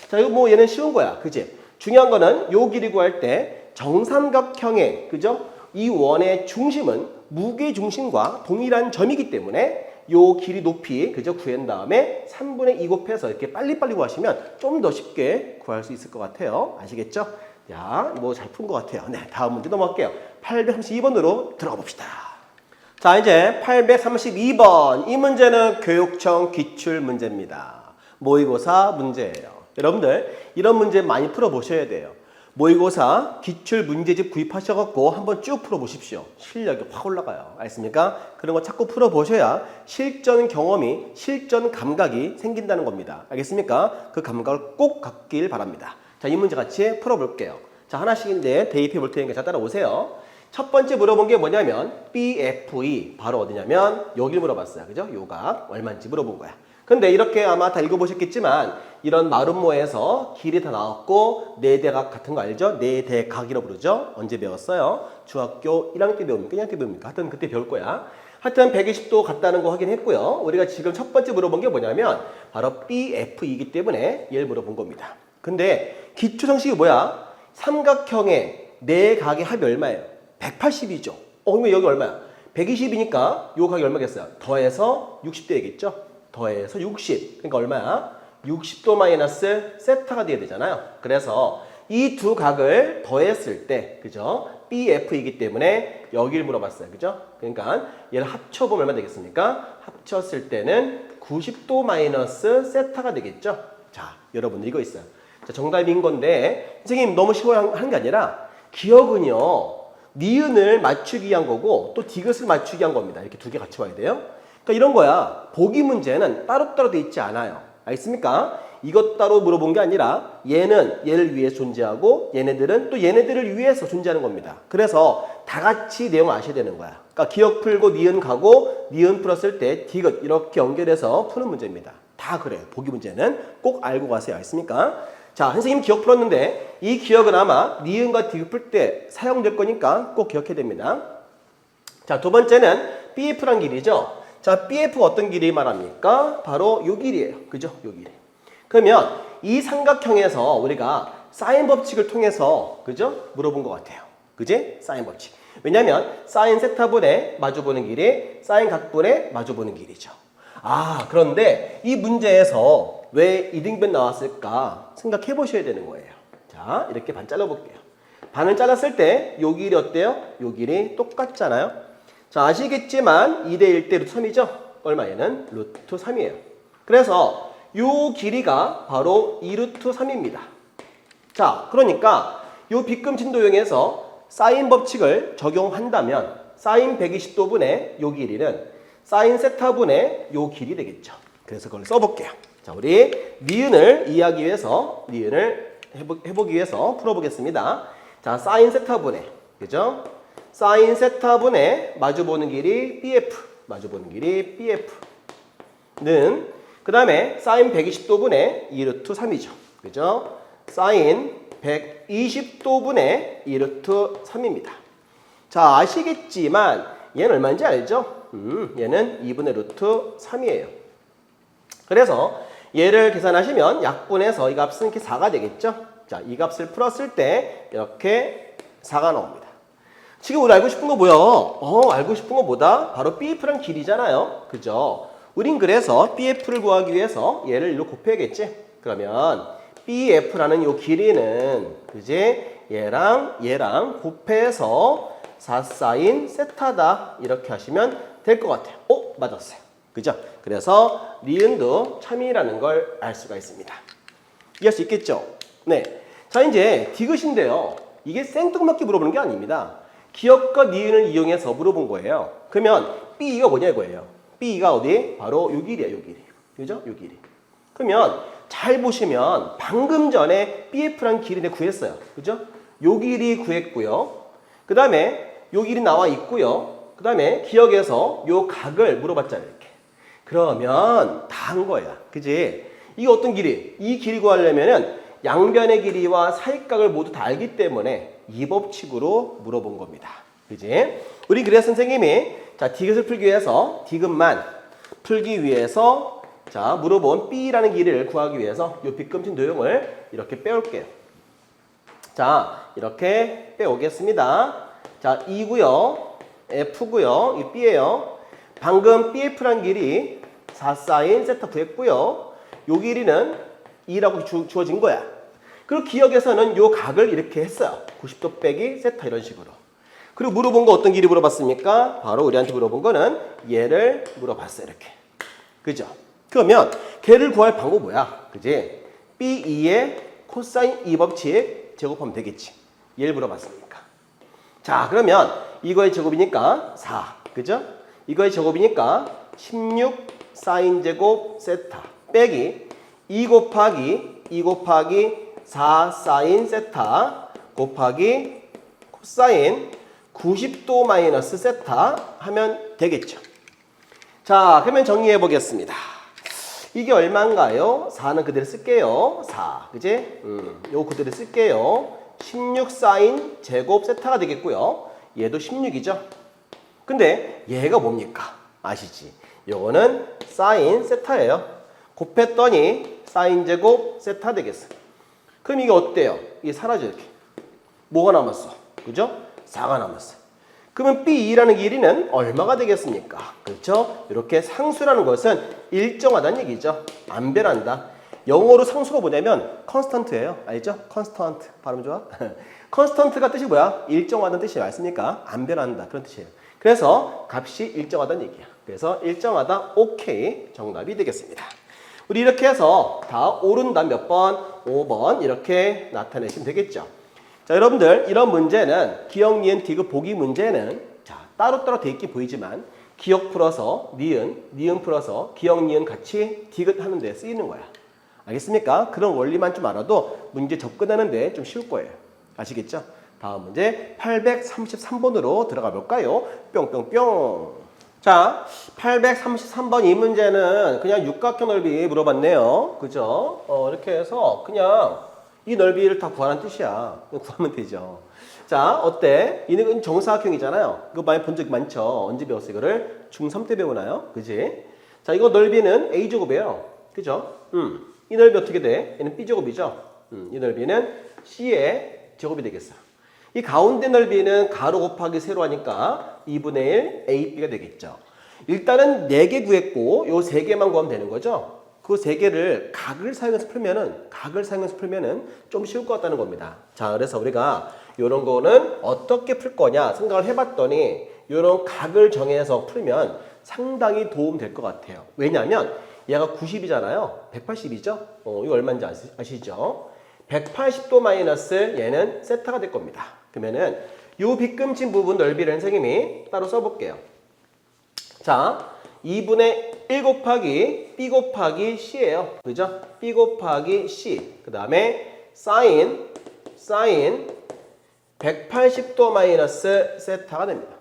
자, 이거 뭐 얘는 쉬운 거야. 그지? 중요한 거는 요 길이 구할 때 정삼각형의 그죠? 이 원의 중심은 무게 중심과 동일한 점이기 때문에 요 길이 높이 그죠? 구한 다음에 3분의 2 곱해서 이렇게 빨리빨리 구하시면 좀 더 쉽게 구할 수 있을 것 같아요. 아시겠죠? 야, 뭐 잘 푼 것 같아요. 네, 다음 문제 넘어갈게요. 832번으로 들어가 봅시다. 자, 이제 832번. 이 문제는 교육청 기출 문제입니다. 모의고사 문제예요. 여러분들 이런 문제 많이 풀어보셔야 돼요. 모의고사 기출 문제집 구입하셔갖고 한번 쭉 풀어보십시오. 실력이 확 올라가요. 알겠습니까? 그런 거 자꾸 풀어보셔야 실전 경험이, 실전 감각이 생긴다는 겁니다. 알겠습니까? 그 감각을 꼭 갖길 바랍니다. 자, 이 문제 같이 풀어볼게요. 자, 하나씩인데 대입해 볼 테니까 자, 따라오세요. 첫 번째 물어본 게 뭐냐면 BFE 바로 어디냐면 여기를 물어봤어요. 그죠? 요각 얼마인지 물어본 거야. 근데 이렇게 아마 다 읽어보셨겠지만 이런 마름모에서 길이 다 나왔고 네대각 같은 거 알죠? 네대각이라고 부르죠? 언제 배웠어요? 중학교 1학년 때 배웁니까? 2학년 때 배웁니까? 하여튼 그때 배울 거야. 하여튼 120도 같다는 거 확인했고요. 우리가 지금 첫 번째 물어본 게 뭐냐면 바로 BF이기 때문에 얘를 물어본 겁니다. 근데 기초 상식이 뭐야? 삼각형의 네 각의 합이 얼마예요? 180이죠. 그러면 여기 얼마야? 120이니까 요 각이 얼마겠어요? 더해서 60되겠죠? 더해서 60. 그러니까 얼마야? 60도 마이너스 세타가 돼야 되잖아요. 그래서 이 두 각을 더했을 때, 그죠? BF이기 때문에 여기를 물어봤어요. 그죠? 그러니까 얘를 합쳐보면 얼마 되겠습니까? 합쳤을 때는 90도 마이너스 세타가 되겠죠? 자, 여러분들 이거 있어요. 자, 정답인 건데, 선생님 너무 쉬워야 하는 게 아니라, 기억은요, 니은을 맞추기 위한 거고, 또 디귿을 맞추기 위한 겁니다. 이렇게 두 개 같이 와야 돼요. 그러니까 이런 거야. 보기 문제는 따로따로 돼 있지 않아요. 알겠습니까? 이것 따로 물어본 게 아니라 얘는 얘를 위해서 존재하고 얘네들은 또 얘네들을 위해서 존재하는 겁니다. 그래서 다 같이 내용을 아셔야 되는 거야. 그러니까 기억 풀고 니은 가고 니은 풀었을 때 디귿 이렇게 연결해서 푸는 문제입니다. 다 그래요. 보기 문제는 꼭 알고 가세요. 알겠습니까? 자, 선생님 기억 풀었는데 이 기억은 아마 니은과 디귿 풀 때 사용될 거니까 꼭 기억해야 됩니다. 자, 두 번째는 BF란 길이죠. 자, BF가 어떤 길이 말합니까? 바로 요 길이에요. 그죠? 요 길이. 그러면 이 삼각형에서 우리가 사인 법칙을 통해서 그죠? 물어본 것 같아요. 그지? 사인 법칙. 왜냐면 사인 세타분의 마주보는 길이 사인 각분의 마주보는 길이죠. 아, 그런데 이 문제에서 왜 이등변 나왔을까 생각해 보셔야 되는 거예요. 자, 이렇게 반 잘라볼게요. 반을 잘랐을 때 요 길이 어때요? 요 길이 똑같잖아요. 자, 아시겠지만 2대 1대 루트 3이죠? 얼마 얘는? 루트 3이에요. 그래서 요 길이가 바로 2루트 3입니다. 자, 그러니까 요 빗금진도형에서 사인 법칙을 적용한다면 사인 120도분의 요 길이는 사인 세타분의 요 길이 되겠죠. 그래서 그걸 써볼게요. 자, 우리 니은을 이해하기 위해서 니은을 해보기 위해서 풀어보겠습니다. 자, 사인 세타분의 그죠? 사인 세타분의 마주보는 길이 BF, 마주보는 길이 BF는 그 다음에 사인 120도분의 2루트 3이죠. 그죠? 사인 120도분의 2루트 3입니다. 자, 아시겠지만 얘는 얼마인지 알죠? 얘는 2분의 루트 3이에요. 그래서 얘를 계산하시면 약분해서 이 값은 이렇게 4가 되겠죠. 자, 이 값을 풀었을 때 이렇게 4가 나옵니다. 지금 우리 알고 싶은 거 뭐야? 알고 싶은 거 뭐다? 바로 BF란 길이잖아요. 그죠? 우린 그래서 BF를 구하기 위해서 얘를 일로 곱해야겠지? 그러면 BF라는 요 길이는 그지? 얘랑 곱해서 4사인 세타다. 이렇게 하시면 될 것 같아요. 맞았어요. 그죠? 그래서 니은도 참이라는 걸 알 수가 있습니다. 이해할 수 있겠죠? 네. 자, 이제 디귿인데요. 이게 생뚱맞게 물어보는 게 아닙니다. 기억과 니은을 이용해서 물어본 거예요. 그러면 B가 뭐냐 이거예요. B가 어디? 바로 요 길이야, 요 길이. 그죠? 요 길이. 그러면 잘 보시면 방금 전에 BF란 길이 내가 구했어요. 그죠? 요 길이 구했고요. 그 다음에 요 길이 나와 있고요. 그 다음에 기억에서 요 각을 물어봤잖아요. 이렇게. 그러면 다 한 거야. 그지? 이게 어떤 길이? 이 길이 구하려면은 양변의 길이와 사이각을 모두 다 알기 때문에 이 법칙으로 물어본 겁니다. 그지? 우리 그래서 선생님이 자, 디귿을 풀기 위해서 디귿만 풀기 위해서 자, 물어본 B라는 길이를 구하기 위해서 이 빗금진 도형을 이렇게 빼올게요. 자, 이렇게 빼오겠습니다. 자, E고요. F고요. 이 B예요. 방금 BF란 길이 4사인 세타 구했고요. 요 길이는 2라고 주어진 거야. 그리고 기억에서는 요 각을 이렇게 했어요. 90도 빼기 세타 이런 식으로. 그리고 물어본 거 어떤 길이 물어봤습니까? 바로 우리한테 물어본 거는 얘를 물어봤어요. 이렇게. 그죠? 그러면 걔를 구할 방법 뭐야? 그지? B2의 코사인 2법칙 제곱하면 되겠지. 얘를 물어봤으니까. 자, 그러면 이거의 제곱이니까 4. 그죠? 이거의 제곱이니까 16 사인 제곱 세타 빼기 2 곱하기 4 사인 세타 곱하기 코사인 90도 마이너스 세타 하면 되겠죠. 자, 그러면 정리해 보겠습니다. 이게 얼마인가요? 4는 그대로 쓸게요. 4. 그지? 요거 그대로 쓸게요. 16 사인 제곱 세타가 되겠고요. 얘도 16이죠. 근데 얘가 뭡니까? 아시지? 요거는 사인 세타예요. 곱했더니 사인 제곱 세타 되겠어. 그럼 이게 어때요? 이게 사라져 이렇게. 뭐가 남았어? 그죠? 4가 남았어. 그러면 B2라는 길이는 얼마가 되겠습니까? 그렇죠? 이렇게 상수라는 것은 일정하다는 얘기죠. 안 변한다. 영어로 상수가 뭐냐면 컨스턴트예요. 알죠? 컨스턴트. 발음 좋아? 컨스턴트가 뜻이 뭐야? 일정하다는 뜻이 맞습니까? 안 변한다. 그런 뜻이에요. 그래서 값이 일정하다는 얘기야. 그래서 일정하다, 오케이. 정답이 되겠습니다. 우리 이렇게 해서 다 오른다 몇 번? 5번 이렇게 나타내시면 되겠죠. 자, 여러분들 이런 문제는 기억, 니은, 디귿 보기 문제는 자, 따로따로 돼 있긴 보이지만 기억 풀어서 니은, 니은 풀어서 기억, 니은 같이 디귿 하는 데 쓰이는 거야. 알겠습니까? 그런 원리만 좀 알아도 문제 접근하는 데 좀 쉬울 거예요. 아시겠죠? 다음 문제 833번으로 들어가 볼까요? 뿅뿅뿅. 자, 833번 이 문제는 그냥 육각형 넓이 물어봤네요. 그죠? 이렇게 해서 그냥 이 넓이를 다 구하라는 뜻이야. 구하면 되죠. 자, 어때? 이는 정사각형이잖아요. 이거 많이 본 적 많죠? 언제 배웠어? 이거를 중3 때 배우나요? 그지? 자, 이거 넓이는 A제곱이에요. 그죠? 이 넓이 어떻게 돼? 얘는 B제곱이죠? 이 넓이는 C의 제곱이 되겠어. 이 가운데 넓이는 가로 곱하기 세로 하니까 2분의 1 AB가 되겠죠. 일단은 4개 구했고 요 3개만 구하면 되는 거죠. 그 3개를 각을 사용해서 풀면은 좀 쉬울 것 같다는 겁니다. 자, 그래서 우리가 요런 거는 어떻게 풀 거냐 생각을 해봤더니 요런 각을 정해서 풀면 상당히 도움 될 것 같아요. 왜냐하면 얘가 90이잖아요. 180이죠? 이거 얼마인지 아시죠? 180도 마이너스 얘는 세타가 될 겁니다. 그러면은 요 빗금친 부분 넓이를 선생님이 따로 써볼게요. 자, 2분의 1 곱하기 B 곱하기 C예요. 그죠? B 곱하기 C. 그 다음에 사인 180도 마이너스 세타가 됩니다.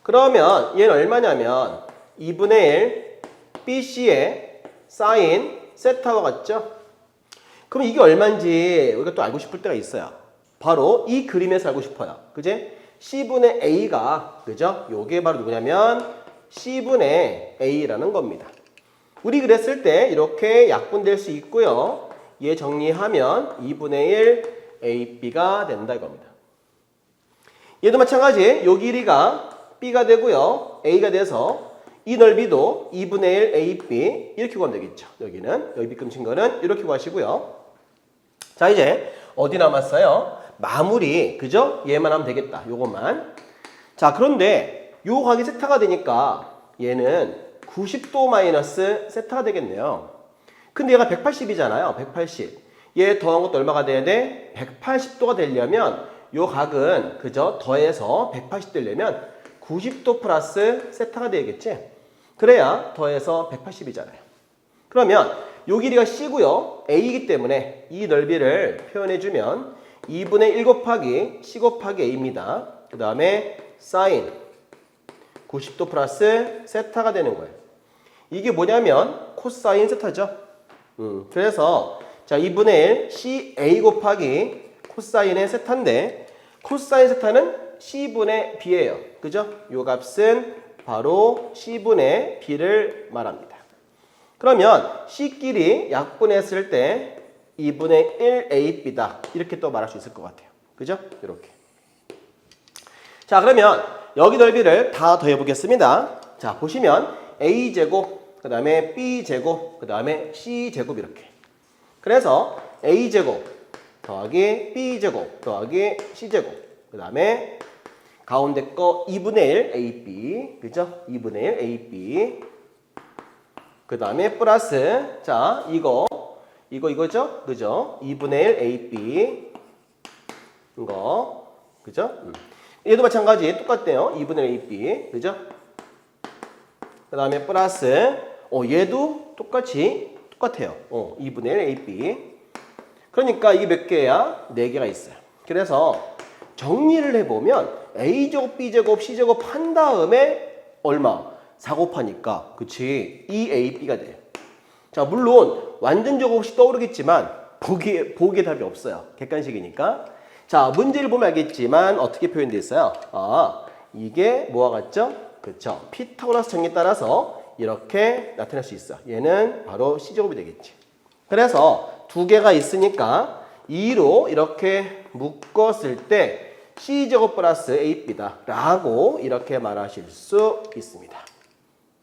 그러면 얘는 얼마냐면 2분의 1 BC의 사인 세타와 같죠? 그럼 이게 얼마인지 우리가 또 알고 싶을 때가 있어요. 바로 이 그림에서 알고 싶어요. 그지? C분의 A가, 그죠? 요게 바로 누구냐면 C분의 A라는 겁니다. 우리 그랬을 때 이렇게 약분될 수 있고요. 얘 정리하면 2분의 1 AB가 된다 이겁니다. 얘도 마찬가지. 요 길이가 B가 되고요. A가 돼서 이 넓이도 2분의 1 AB 이렇게 구하면 되겠죠. 여기는 여기 비끔친 거는 이렇게 구하시고요. 자, 이제 어디 남았어요? 마무리. 그죠? 얘만 하면 되겠다. 요것만. 자, 그런데 요 각이 세타가 되니까 얘는 90도 마이너스 세타가 되겠네요. 근데 얘가 180이잖아요. 180. 얘 더한 것도 얼마가 돼야 돼? 180도가 되려면 요 각은 그죠? 더해서 180 되려면 90도 플러스 세타가 되겠지? 그래야 더해서 180이잖아요. 그러면 요 길이가 C고요. A이기 때문에 이 넓이를 표현해주면 2분의 1 곱하기 C 곱하기 A입니다. 그 다음에 사인 90도 플러스 세타가 되는 거예요. 이게 뭐냐면 코사인 세타죠. 그래서 자 2분의 1 CA 곱하기 코사인의 세타인데 코사인 세타는 C분의 B예요. 그죠? 요 값은 바로 C분의 B를 말합니다. 그러면 C끼리 약분했을 때 2분의 1 AB다. 이렇게 또 말할 수 있을 것 같아요. 그죠? 이렇게. 자, 그러면 여기 넓이를 다 더해보겠습니다. 자, 보시면 A제곱, 그 다음에 B제곱, 그 다음에 C제곱 이렇게. 그래서 A제곱 더하기 B제곱 더하기 C제곱 그 다음에 가운데 거 2분의 1 AB 그죠? 2분의 1 AB 그 다음에 플러스 자 이거죠? 그죠? 2분의 1 AB 이거 그죠? 얘도 마찬가지 똑같대요. 2분의 1 AB 그죠? 그 다음에 플러스 얘도 똑같아요. 2분의 1 AB 그러니까 이게 몇 개야? 4개가 있어요. 그래서 정리를 해보면 A제곱, B제곱, C제곱 한 다음에 얼마? 4 곱하니까 그치? 2AB가 돼요. 자, 물론 완전 제곱 없이 떠오르겠지만 보기에 답이 없어요. 객관식이니까. 자, 문제를 보면 알겠지만 어떻게 표현되어 있어요? 이게 뭐와 같죠? 그렇죠. 피타고라스 정리에 따라서 이렇게 나타낼 수 있어. 얘는 바로 C제곱이 되겠지. 그래서 두 개가 있으니까 2로 이렇게 묶었을 때 C제곱 플러스 AB다 라고 이렇게 말하실 수 있습니다.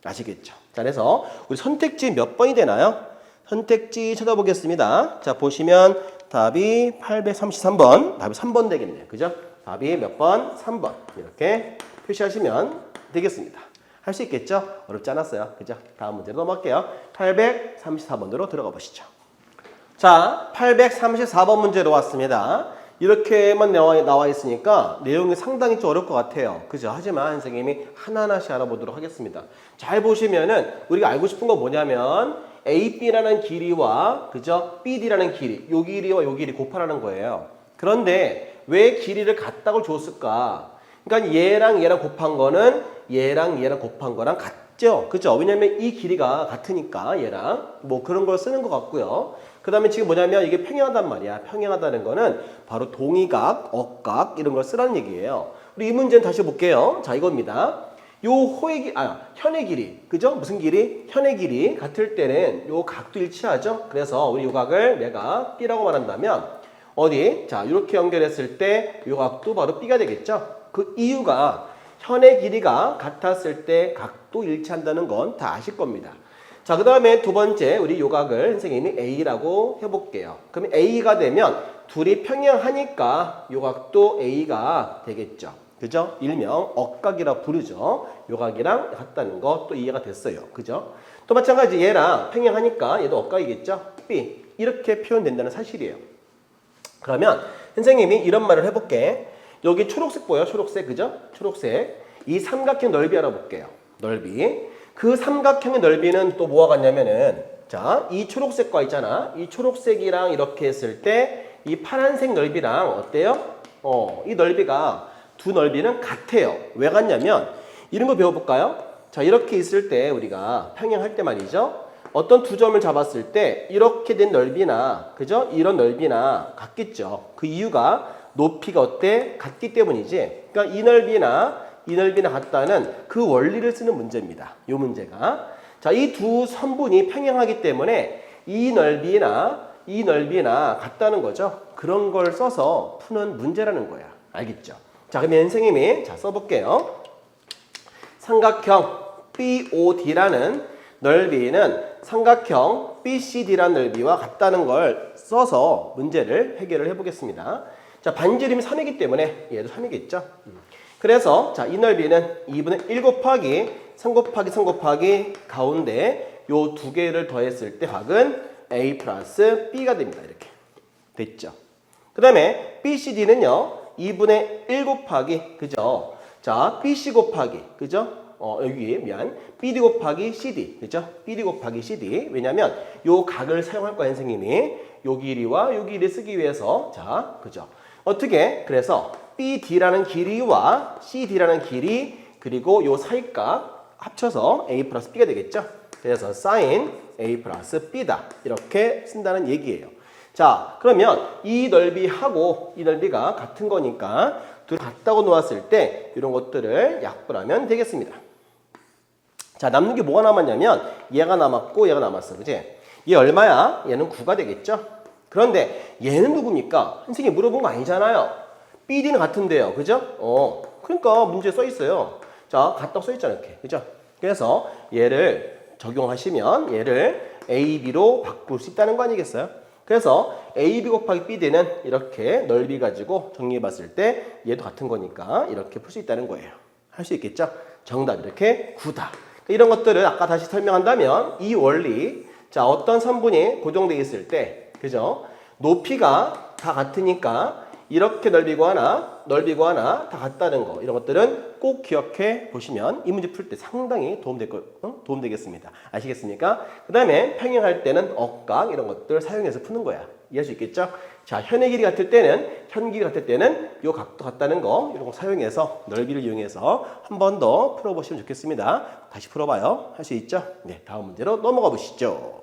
아시겠죠? 자, 그래서 우리 선택지 몇 번이 되나요? 선택지 찾아보겠습니다. 자, 보시면 답이 833번, 답이 3번 되겠네요. 그죠? 답이 몇 번? 3번. 이렇게 표시하시면 되겠습니다. 할 수 있겠죠? 어렵지 않았어요. 그죠? 다음 문제로 넘어갈게요. 834번으로 들어가 보시죠. 자, 834번 문제로 왔습니다. 이렇게만 나와 있으니까 내용이 상당히 좀 어려울 것 같아요. 그죠? 하지만 선생님이 하나하나씩 알아보도록 하겠습니다. 잘 보시면은 우리가 알고 싶은 건 뭐냐면 AB라는 길이와 그죠? BD라는 길이, 요 길이와 요 길이 곱하라는 거예요. 그런데 왜 길이를 같다고 줬을까? 그러니까 얘랑 곱한 거는 얘랑 곱한 거랑 같죠? 그죠? 왜냐면 이 길이가 같으니까 얘랑 뭐 그런 걸 쓰는 것 같고요. 그 다음에 지금 뭐냐면 이게 평행하단 말이야. 평행하다는 거는 바로 동의각, 억각 이런 걸 쓰라는 얘기예요. 우리 이 문제는 다시 볼게요. 자, 이겁니다. 요 현의 길이, 그죠? 무슨 길이? 현의 길이 같을 때는 요 각도 일치하죠? 그래서 우리 요 각을 내가 B라고 말한다면 어디? 자, 이렇게 연결했을 때 요 각도 바로 B가 되겠죠? 그 이유가 현의 길이가 같았을 때 각도 일치한다는 건 다 아실 겁니다. 자, 그 다음에 두 번째 우리 요각을 선생님이 A라고 해볼게요. 그러면 A가 되면 둘이 평행하니까 요각도 A가 되겠죠. 그죠? 일명 억각이라 부르죠. 요각이랑 같다는 거 또 이해가 됐어요. 그죠? 또 마찬가지 얘랑 평행하니까 얘도 억각이겠죠? B 이렇게 표현된다는 사실이에요. 그러면 선생님이 이런 말을 해볼게. 여기 초록색 보여요? 초록색 그죠? 초록색 이 삼각형 넓이 알아볼게요. 넓이 그 삼각형의 넓이는 또 뭐와 같냐면은 자, 이 초록색과 있잖아. 이 초록색이랑 이렇게 했을 때 이 파란색 넓이랑 어때요? 이 넓이가 두 넓이는 같아요. 왜 같냐면 이런 거 배워볼까요? 자, 이렇게 있을 때 우리가 평행할 때 말이죠. 어떤 두 점을 잡았을 때 이렇게 된 넓이나 그죠? 이런 넓이나 같겠죠. 그 이유가 높이가 어때? 같기 때문이지. 그러니까 이 넓이나 같다는 그 원리를 쓰는 문제입니다. 이 문제가. 자, 이 두 선분이 평행하기 때문에 이 넓이나 같다는 거죠. 그런 걸 써서 푸는 문제라는 거야. 알겠죠? 자, 그러면 선생님이 자 써볼게요. 삼각형 BOD라는 넓이는 삼각형 BCD라는 넓이와 같다는 걸 써서 문제를 해결을 해보겠습니다. 자, 반지름이 3이기 때문에 얘도 3이겠죠. 그래서 자, 이 넓이는 2분의 1 곱하기 3 곱하기 3 곱하기 가운데 요 두 개를 더했을 때 각은 A 플러스 B가 됩니다. 이렇게 됐죠. 그 다음에 BCD는요 2분의 1 곱하기 그죠? 자, BC 곱하기 그죠? 여기 BD 곱하기 CD 그죠? BD 곱하기 CD 왜냐면 요 각을 사용할 거예요 선생님이 요 길이와 요 길이 쓰기 위해서 자 그죠? 어떻게? 그래서 BD라는 길이와 CD라는 길이 그리고 요 사이값 합쳐서 A 플러스 B가 되겠죠? 그래서 sin A 플러스 B다 이렇게 쓴다는 얘기예요. 자, 그러면 이 넓이하고 이 넓이가 같은 거니까 둘이 같다고 놓았을 때 이런 것들을 약분하면 되겠습니다. 자, 남는 게 뭐가 남았냐면 얘가 남았고 얘가 남았어. 그지? 얘 얼마야? 얘는 9가 되겠죠? 그런데 얘는 누굽니까? 선생님이 물어본 거 아니잖아요. BD는 같은데요. 그죠? 그러니까 문제에 써 있어요. 자, 같다고 써 있잖아요. 이렇게. 그죠? 그래서 얘를 적용하시면 얘를 AB로 바꿀 수 있다는 거 아니겠어요? 그래서 AB 곱하기 BD는 이렇게 넓이 가지고 정리해 봤을 때 얘도 같은 거니까 이렇게 풀 수 있다는 거예요. 할 수 있겠죠? 정답 이렇게 9다. 이런 것들을 아까 다시 설명한다면 이 원리 자 어떤 선분이 고정되어 있을 때 그죠? 높이가 다 같으니까 이렇게 넓이고 하나 다 같다는 거 이런 것들은 꼭 기억해 보시면 이 문제 풀 때 상당히 도움되겠습니다. 아시겠습니까? 그 다음에 평행할 때는 억각 이런 것들 사용해서 푸는 거야. 이해할 수 있겠죠? 자, 현의 길이 같을 때는 요 각도 같다는 거 이런 거 사용해서 넓이를 이용해서 한 번 더 풀어보시면 좋겠습니다. 다시 풀어봐요. 할 수 있죠? 네, 다음 문제로 넘어가 보시죠.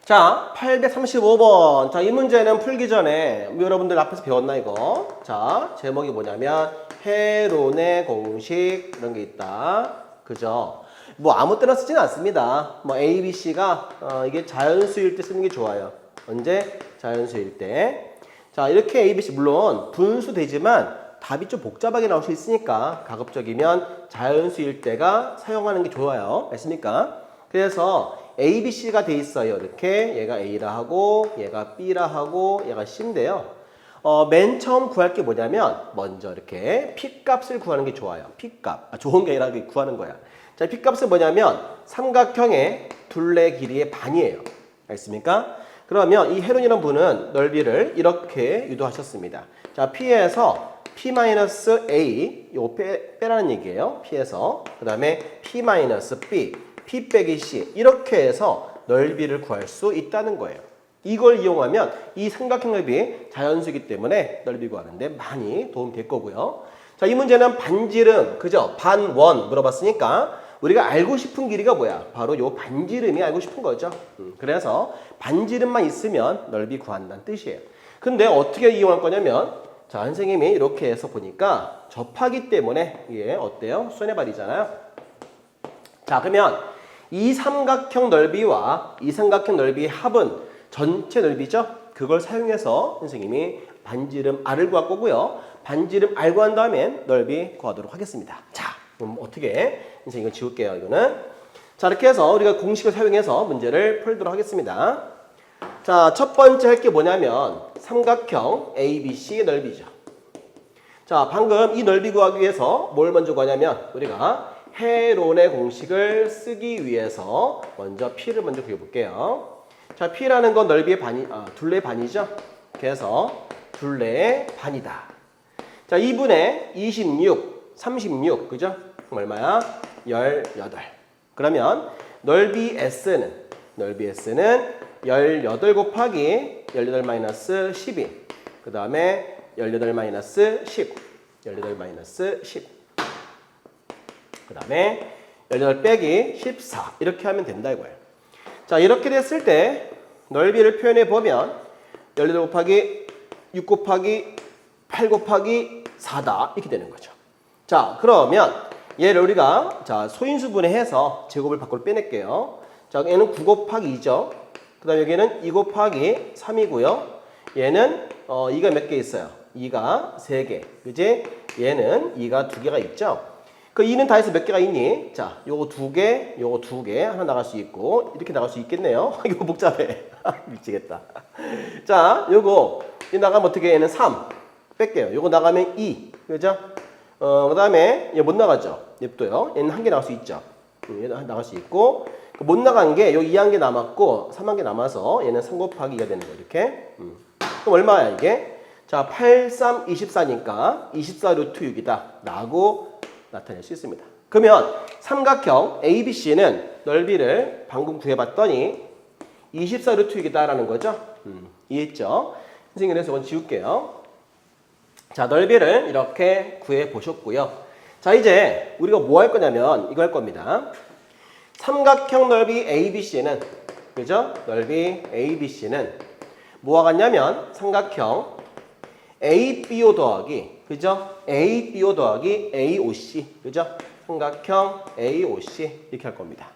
자, 835번. 자, 이 문제는 풀기 전에 여러분들 앞에서 배웠나 이거? 자, 제목이 뭐냐면 해론의 공식 이런 게 있다. 그죠? 뭐 아무 때나 쓰지는 않습니다. 뭐 A, B, C가 이게 자연수일 때 쓰는 게 좋아요. 언제? 자연수일 때. 자, 이렇게 A, B, C 물론 분수되지만 답이 좀 복잡하게 나올 수 있으니까 가급적이면 자연수일 때가 사용하는 게 좋아요. 알습니까? 그래서 A, B, C가 돼 있어요. 이렇게 얘가 A라 하고 얘가 B라 하고 얘가 C인데요. 맨 처음 구할 게 뭐냐면 먼저 이렇게 P값을 구하는 게 좋아요. P값. 좋은 게 아니라 구하는 거야. 자, P값은 뭐냐면 삼각형의 둘레 길이의 반이에요. 알습니까? 그러면 이 해론이라는 분은 넓이를 이렇게 유도하셨습니다. 자, P에서 P-A 요 빼라는 얘기예요. P에서 그 다음에 P-B P 빼기 C 이렇게 해서 넓이를 구할 수 있다는 거예요. 이걸 이용하면 이 삼각형 넓이 자연수이기 때문에 넓이 구하는데 많이 도움될 거고요. 자, 이 문제는 반지름, 그죠? 반원 물어봤으니까 우리가 알고 싶은 길이가 뭐야? 바로 요 반지름이 알고 싶은 거죠. 그래서 반지름만 있으면 넓이 구한다는 뜻이에요. 근데 어떻게 이용할 거냐면 자, 선생님이 이렇게 해서 보니까 접하기 때문에 이게 어때요? 손해발이잖아요. 자, 그러면 이 삼각형 넓이와 이 삼각형 넓이의 합은 전체 넓이죠? 그걸 사용해서 선생님이 반지름 R을 구할 거고요. 반지름 R 구한 다음엔 넓이 구하도록 하겠습니다. 자, 그럼 어떻게? 선생님 이거 지울게요. 이거는. 자, 이렇게 해서 우리가 공식을 사용해서 문제를 풀도록 하겠습니다. 자, 첫 번째 할 게 뭐냐면 삼각형 ABC 넓이죠. 자, 방금 이 넓이 구하기 위해서 뭘 먼저 구하냐면 우리가 해론의 공식을 쓰기 위해서 먼저 P를 먼저 그려볼게요. 자, P라는 건 넓이의 둘레의 반이죠. 그래서 둘레의 반이다. 자, 2분의 26, 36, 그죠? 그럼 얼마야? 18. 그러면 넓이 S는 18 곱하기 18 마이너스 12. 그 다음에 18 마이너스 10. 18 마이너스 10. 그 다음에 18 빼기 14 이렇게 하면 된다 이거예요. 자, 이렇게 됐을 때 넓이를 표현해 보면 18 곱하기 6 곱하기 8 곱하기 4다 이렇게 되는 거죠. 자, 그러면 얘를 우리가 자 소인수분해 해서 제곱을 밖으로 빼낼게요. 자, 얘는 9 곱하기 2죠. 그 다음에 여기는 2 곱하기 3이고요. 얘는 2가 몇 개 있어요? 2가 3개. 그지? 얘는 2가 2개가 있죠. 그 2는 다 해서 몇 개가 있니? 자, 요거 2개, 요거 2개. 하나 나갈 수 있고, 이렇게 나갈 수 있겠네요. 이거 복잡해. 미치겠다. 자, 요거, 이 나가면 어떻게 얘는 3. 뺄게요. 요거 나가면 2. 그죠? 그 다음에 얘 못 나가죠. 냅둬요. 얘는 한 개 나갈 수 있죠. 얘는 나갈 수 있고, 못 나간 게 여기 2 한 개 남았고, 3 한 개 남아서 얘는 3 곱하기 2가 되는 거예요. 이렇게. 그럼 얼마야, 이게? 자, 8, 3, 24니까 24 루트 6이다. 라고 나타낼 수 있습니다. 그러면 삼각형 ABC는 넓이를 방금 구해봤더니 24 루트 6이다 라는 거죠. 이해했죠? 선생님 그래서 이건 지울게요. 자, 넓이를 이렇게 구해 보셨고요. 자, 이제 우리가 뭐 할 거냐면 이거 할 겁니다. 삼각형 넓이 ABC는, 그죠? 넓이 ABC는 뭐와 같냐면 삼각형 ABO 더하기, 그죠? ABO 더하기 AOC, 그죠? 삼각형 AOC 이렇게 할 겁니다.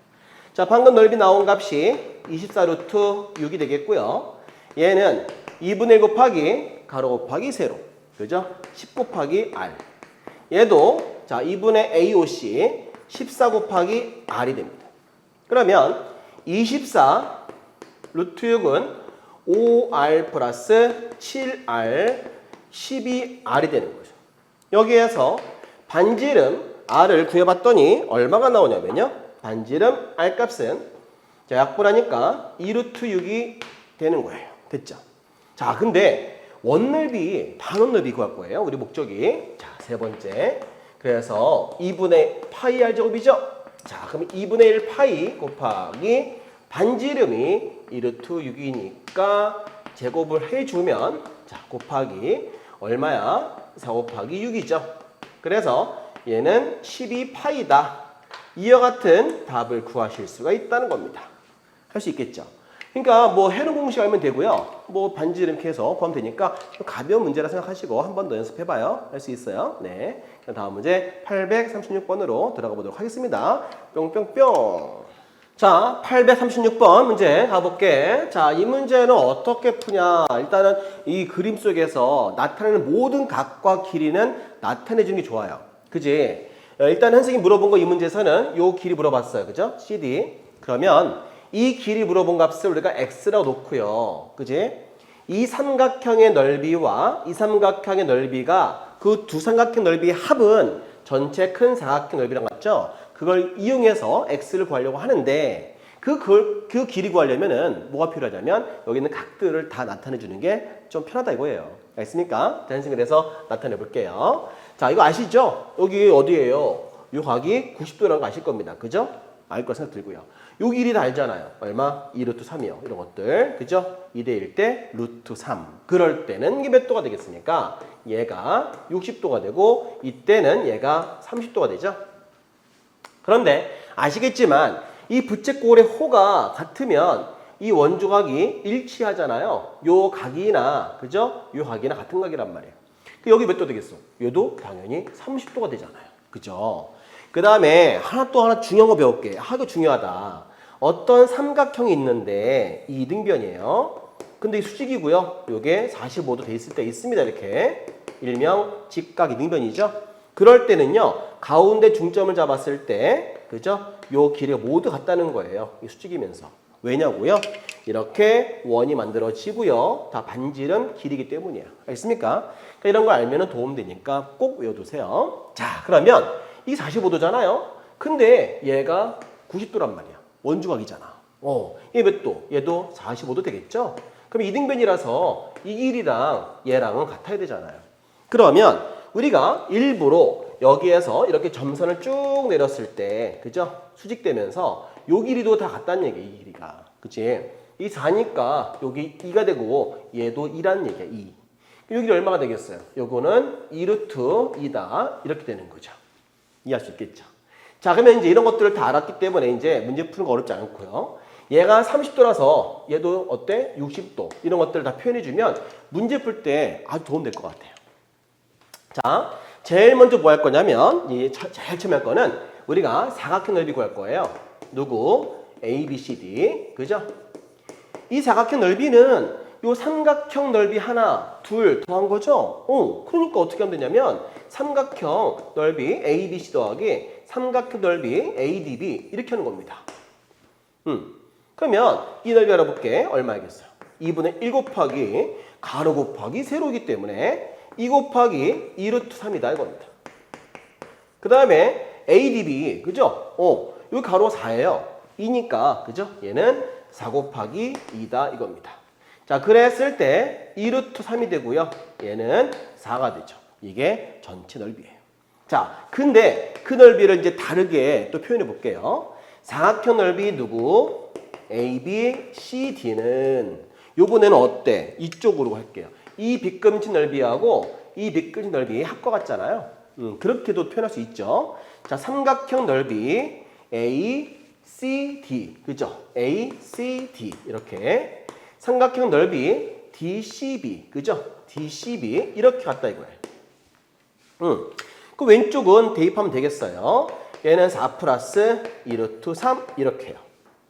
자, 방금 넓이 나온 값이 24 루트 6이 되겠고요. 얘는 2분의 1 곱하기 가로 곱하기 세로, 그죠? 10 곱하기 R. 얘도 자 2분의 AOC 14 곱하기 R이 됩니다. 그러면 24 루트 6은 5R 플러스 7R 12R이 되는 거죠. 여기에서 반지름 R을 구해봤더니 얼마가 나오냐면요. 반지름 R 값은 자, 약분하니까 2 루트 6이 되는 거예요. 됐죠? 자, 근데 원넓이, 반원넓이 구할 거예요. 우리 목적이. 자, 세 번째. 그래서 2분의 파이 R 제곱이죠? 자, 그럼 2분의 1 파이 곱하기 반지름이 2 루트 6이니까 제곱을 해주면 자, 곱하기 얼마야? 4 곱하기 6이죠. 그래서 얘는 12파이다. 이와 같은 답을 구하실 수가 있다는 겁니다. 할 수 있겠죠. 그러니까 뭐 해로 공식 알면 되고요. 뭐 반지름 이렇게 해서 구하면 되니까 가벼운 문제라 생각하시고 한 번 더 연습해봐요. 할 수 있어요. 네. 다음 문제 836번으로 들어가 보도록 하겠습니다. 뿅뿅뿅. 자, 836번 문제 가볼게. 자, 이 문제는 어떻게 푸냐. 일단은 이 그림 속에서 나타내는 모든 각과 길이는 나타내주는 게 좋아요. 그지? 일단 선생님이 물어본 거 이 문제에서는 요 길이 물어봤어요. 그죠? CD. 그러면 이 길이 물어본 값을 우리가 x라고 놓고요. 그지? 이 삼각형의 넓이와 이 삼각형의 넓이가 그 두 삼각형 넓이의 합은 전체 큰 사각형 넓이랑 같죠? 그걸 이용해서 x를 구하려고 하는데 그 길이 구하려면은 뭐가 필요하냐면 여기 있는 각들을 다 나타내 주는 게 좀 편하다 이거예요. 알겠습니까? 선생님이 그래서 나타내 볼게요. 자, 이거 아시죠? 여기 어디예요? 요 각이 90도라는 거 아실 겁니다. 그죠? 알 거 생각 들고요. 요 길이 다 알잖아요. 얼마? 2 루트 3이요. 이런 것들. 그죠? 2대 1 때 루트 3. 그럴 때는 이게 몇 도가 되겠습니까? 얘가 60도가 되고 이때는 얘가 30도가 되죠? 그런데 아시겠지만 이 부채꼴의 호가 같으면 이 원조각이 일치하잖아요. 요 각이나 그죠? 요 각이나 같은 각이란 말이에요. 여기 몇 도 되겠어? 얘도 당연히 30도가 되잖아요. 그죠? 그 다음에 하나 중요한 거 배울게. 이거 중요하다. 어떤 삼각형이 있는데 이 이등변이에요. 근데 이 수직이고요. 요게 45도 돼 있을 때 있습니다. 이렇게 일명 직각 이등변이죠. 그럴 때는요. 가운데 중점을 잡았을 때 그죠? 요 길이가 모두 같다는 거예요. 이 수직이면서. 왜냐고요? 이렇게 원이 만들어지고요. 다 반지름 길이기 때문이에요. 알겠습니까? 그러니까 이런 거 알면 도움되니까 꼭 외워두세요. 자, 그러면 이 45도잖아요. 근데 얘가 90도란 말이야. 원주각이잖아. 얘 몇 도? 얘도 45도 되겠죠? 그럼 이등변이라서 이 길이랑 얘랑은 같아야 되잖아요. 그러면 우리가 일부러 여기에서 이렇게 점선을 쭉 내렸을 때, 그죠? 수직되면서 요 길이도 다 같다는 얘기야, 이 길이가. 그치? 이 4니까 여기 2가 되고 얘도 2라는 얘기야, 2. 여기 얼마가 되겠어요? 요거는 2 루트 2다. 이렇게 되는 거죠. 이해할 수 있겠죠? 자, 그러면 이제 이런 것들을 다 알았기 때문에 이제 문제 푸는 거 어렵지 않고요. 얘가 30도라서 얘도 어때? 60도. 이런 것들을 다 표현해주면 문제 풀 때 아주 도움될 것 같아요. 자, 제일 먼저 뭐 할 거냐면 제일 처음 할 거는 우리가 사각형 넓이 구할 거예요. 누구? ABCD. 그죠? 이 사각형 넓이는 요 삼각형 넓이 하나, 둘 더한 거죠? 그러니까 어떻게 하면 되냐면 삼각형 넓이 ABC 더하기 삼각형 넓이 ADB 이렇게 하는 겁니다. 그러면 이 넓이 알아볼게. 얼마이겠어요? 2분의 1 곱하기 가로 곱하기 세로이기 때문에 2 곱하기 2루트 3이다 이겁니다. 그 다음에 ADB, 그죠? 여기 가로 4예요. 2니까, 그죠? 얘는 4 곱하기 2다 이겁니다. 자, 그랬을 때 2루트 3이 되고요. 얘는 4가 되죠. 이게 전체 넓이에요. 자, 근데 그 넓이를 이제 다르게 또 표현해 볼게요. 사각형 넓이 누구? ABCD는 요번에는 어때? 이쪽으로 할게요. 이 빗금치 넓이하고 이 빗금치 넓이 합과 같잖아요. 그렇게도 표현할 수 있죠. 자, 삼각형 넓이 ACD, 그죠? ACD 이렇게 삼각형 넓이 DCB, 그죠? DCB 이렇게 같다 이거예요. 그 왼쪽은 대입하면 되겠어요. 얘는 4 플러스 2루트 3 이렇게 해요.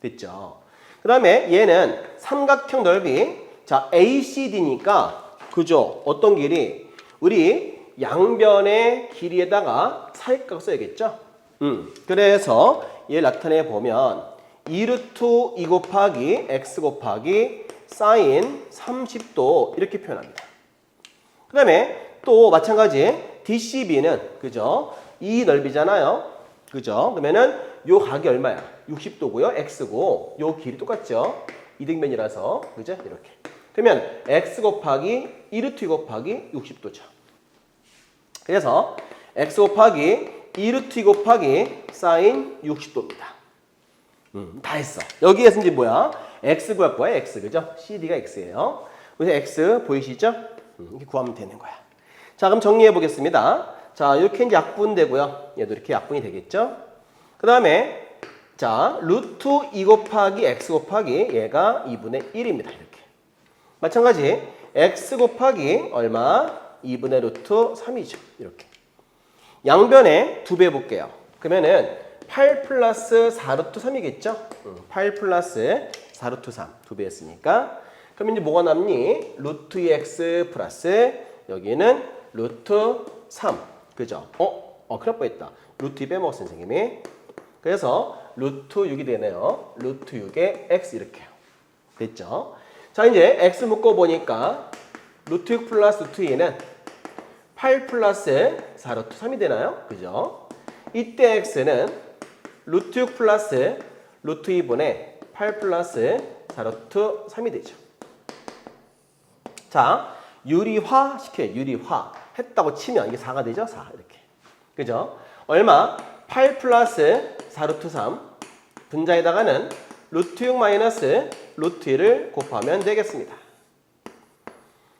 됐죠? 그 다음에 얘는 삼각형 넓이 자 ACD니까 그죠? 어떤 길이? 우리 양변의 길이에다가 사익각을 써야겠죠? 그래서 얘를 나타내 보면 2루트 2 곱하기 x 곱하기 사인 30도 이렇게 표현합니다. 그 다음에 또 마찬가지 DCB는 그죠? 이 넓이잖아요. 그죠? 그러면은 요 각이 얼마야? 60도고요. x고 요 길이 똑같죠? 이등변이라서 그죠? 이렇게. 그러면 x 곱하기 2루트 2 곱하기 60도죠. 그래서 x 곱하기 2루트 2 곱하기 사인 60도입니다. 다 했어. 여기에서 이제 뭐야? x 구할 거야, x. 그죠? CD가 x예요. 그래서 x 보이시죠? 이렇게 구하면 되는 거야. 자, 그럼 정리해 보겠습니다. 자, 이렇게 이제 약분되고요. 얘도 이렇게 약분이 되겠죠? 그 다음에 자, 루트 2 곱하기 x 곱하기 얘가 2분의 1입니다. 이렇게. 마찬가지 x 곱하기 얼마? 2분의 루트 3이죠. 이렇게. 양변에 2배 해볼게요. 그러면은 8 플러스 4루트 3이겠죠? 8 플러스 4루트 3. 2배 했으니까. 그럼 이제 뭐가 남니? 루트 2x 플러스 여기는 루트 3. 그죠? 큰일 날 뻔했다. 루트 2 빼먹었어, 선생님이. 그래서 루트 6이 되네요. 루트 6에 x 이렇게요. 됐죠? 자, 이제 x 묶어보니까 루트 6 플러스 루트 2는 8 플러스 4루트 3이 되나요? 그죠? 이때 x는 루트 6 플러스 루트 2분의 8 플러스 4루트 3이 되죠. 자, 유리화 시켜요. 유리화. 했다고 치면 이게 4가 되죠? 4 이렇게. 그죠? 얼마? 8 플러스 4루트 3 분자에다가는 루트 6 마이너스 루트 2를 곱하면 되겠습니다.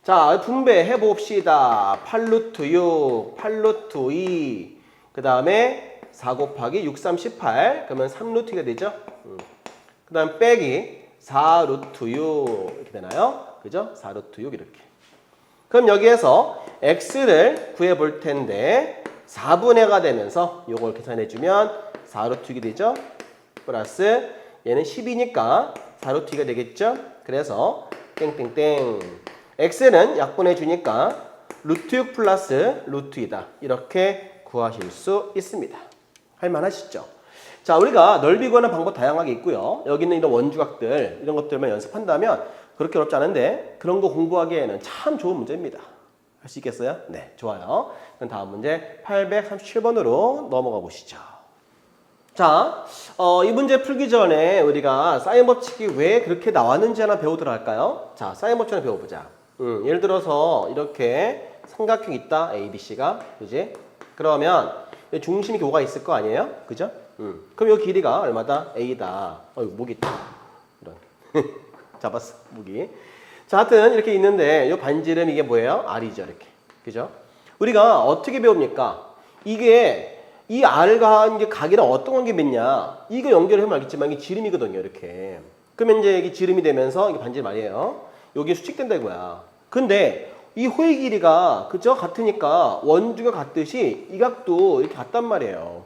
자, 분배해 봅시다. 8루트 6, 8루트 2, 그 다음에 4 곱하기 6, 3, 18. 그러면 3루트가 되죠? 그 다음 빼기 4루트 6 이렇게 되나요? 그죠? 4루트 6 이렇게. 그럼 여기에서 x를 구해 볼 텐데 4분의가 되면서 요걸 계산해 주면 4루트 6이 되죠? 플러스 얘는 10이니까 4루트 2가 되겠죠? 그래서 땡땡땡 x는 약분해 주니까 루트 6 플러스 루트 2다. 이렇게 구하실 수 있습니다. 할만하시죠? 자, 우리가 넓이 구하는 방법 다양하게 있고요. 여기 있는 이런 원주각들 이런 것들만 연습한다면 그렇게 어렵지 않은데 그런 거 공부하기에는 참 좋은 문제입니다. 할 수 있겠어요? 네, 좋아요. 그럼 다음 문제 837번으로 넘어가 보시죠. 자, 이 문제 풀기 전에 우리가 사인 법칙이 왜 그렇게 나왔는지 하나 배우도록 할까요? 자, 사인 법칙 하나 배워보자. 예를 들어서 이렇게 삼각형이 있다, A, B, C가. 그지? 그러면 중심이 뭐가 있을 거 아니에요? 그죠? 그럼 이 길이가 얼마다? A다. 목이 있다. 이런. 잡았어, 목이. 자, 하여튼 이렇게 있는데 이 반지름 이게 뭐예요? R이죠, 이렇게. 그죠? 우리가 어떻게 배웁니까? 이게 이 R과 이제 각이랑 어떤 관계 맺냐? 이거 연결하면 알겠지만 이게 지름이거든요, 이렇게. 그러면 이제 이게 지름이 되면서 이게 반지름 아니에요? 여기 수직된다 이거야. 근데 이 호의 길이가 그죠? 같으니까 원주가 같듯이 이 각도 이렇게 같단 말이에요.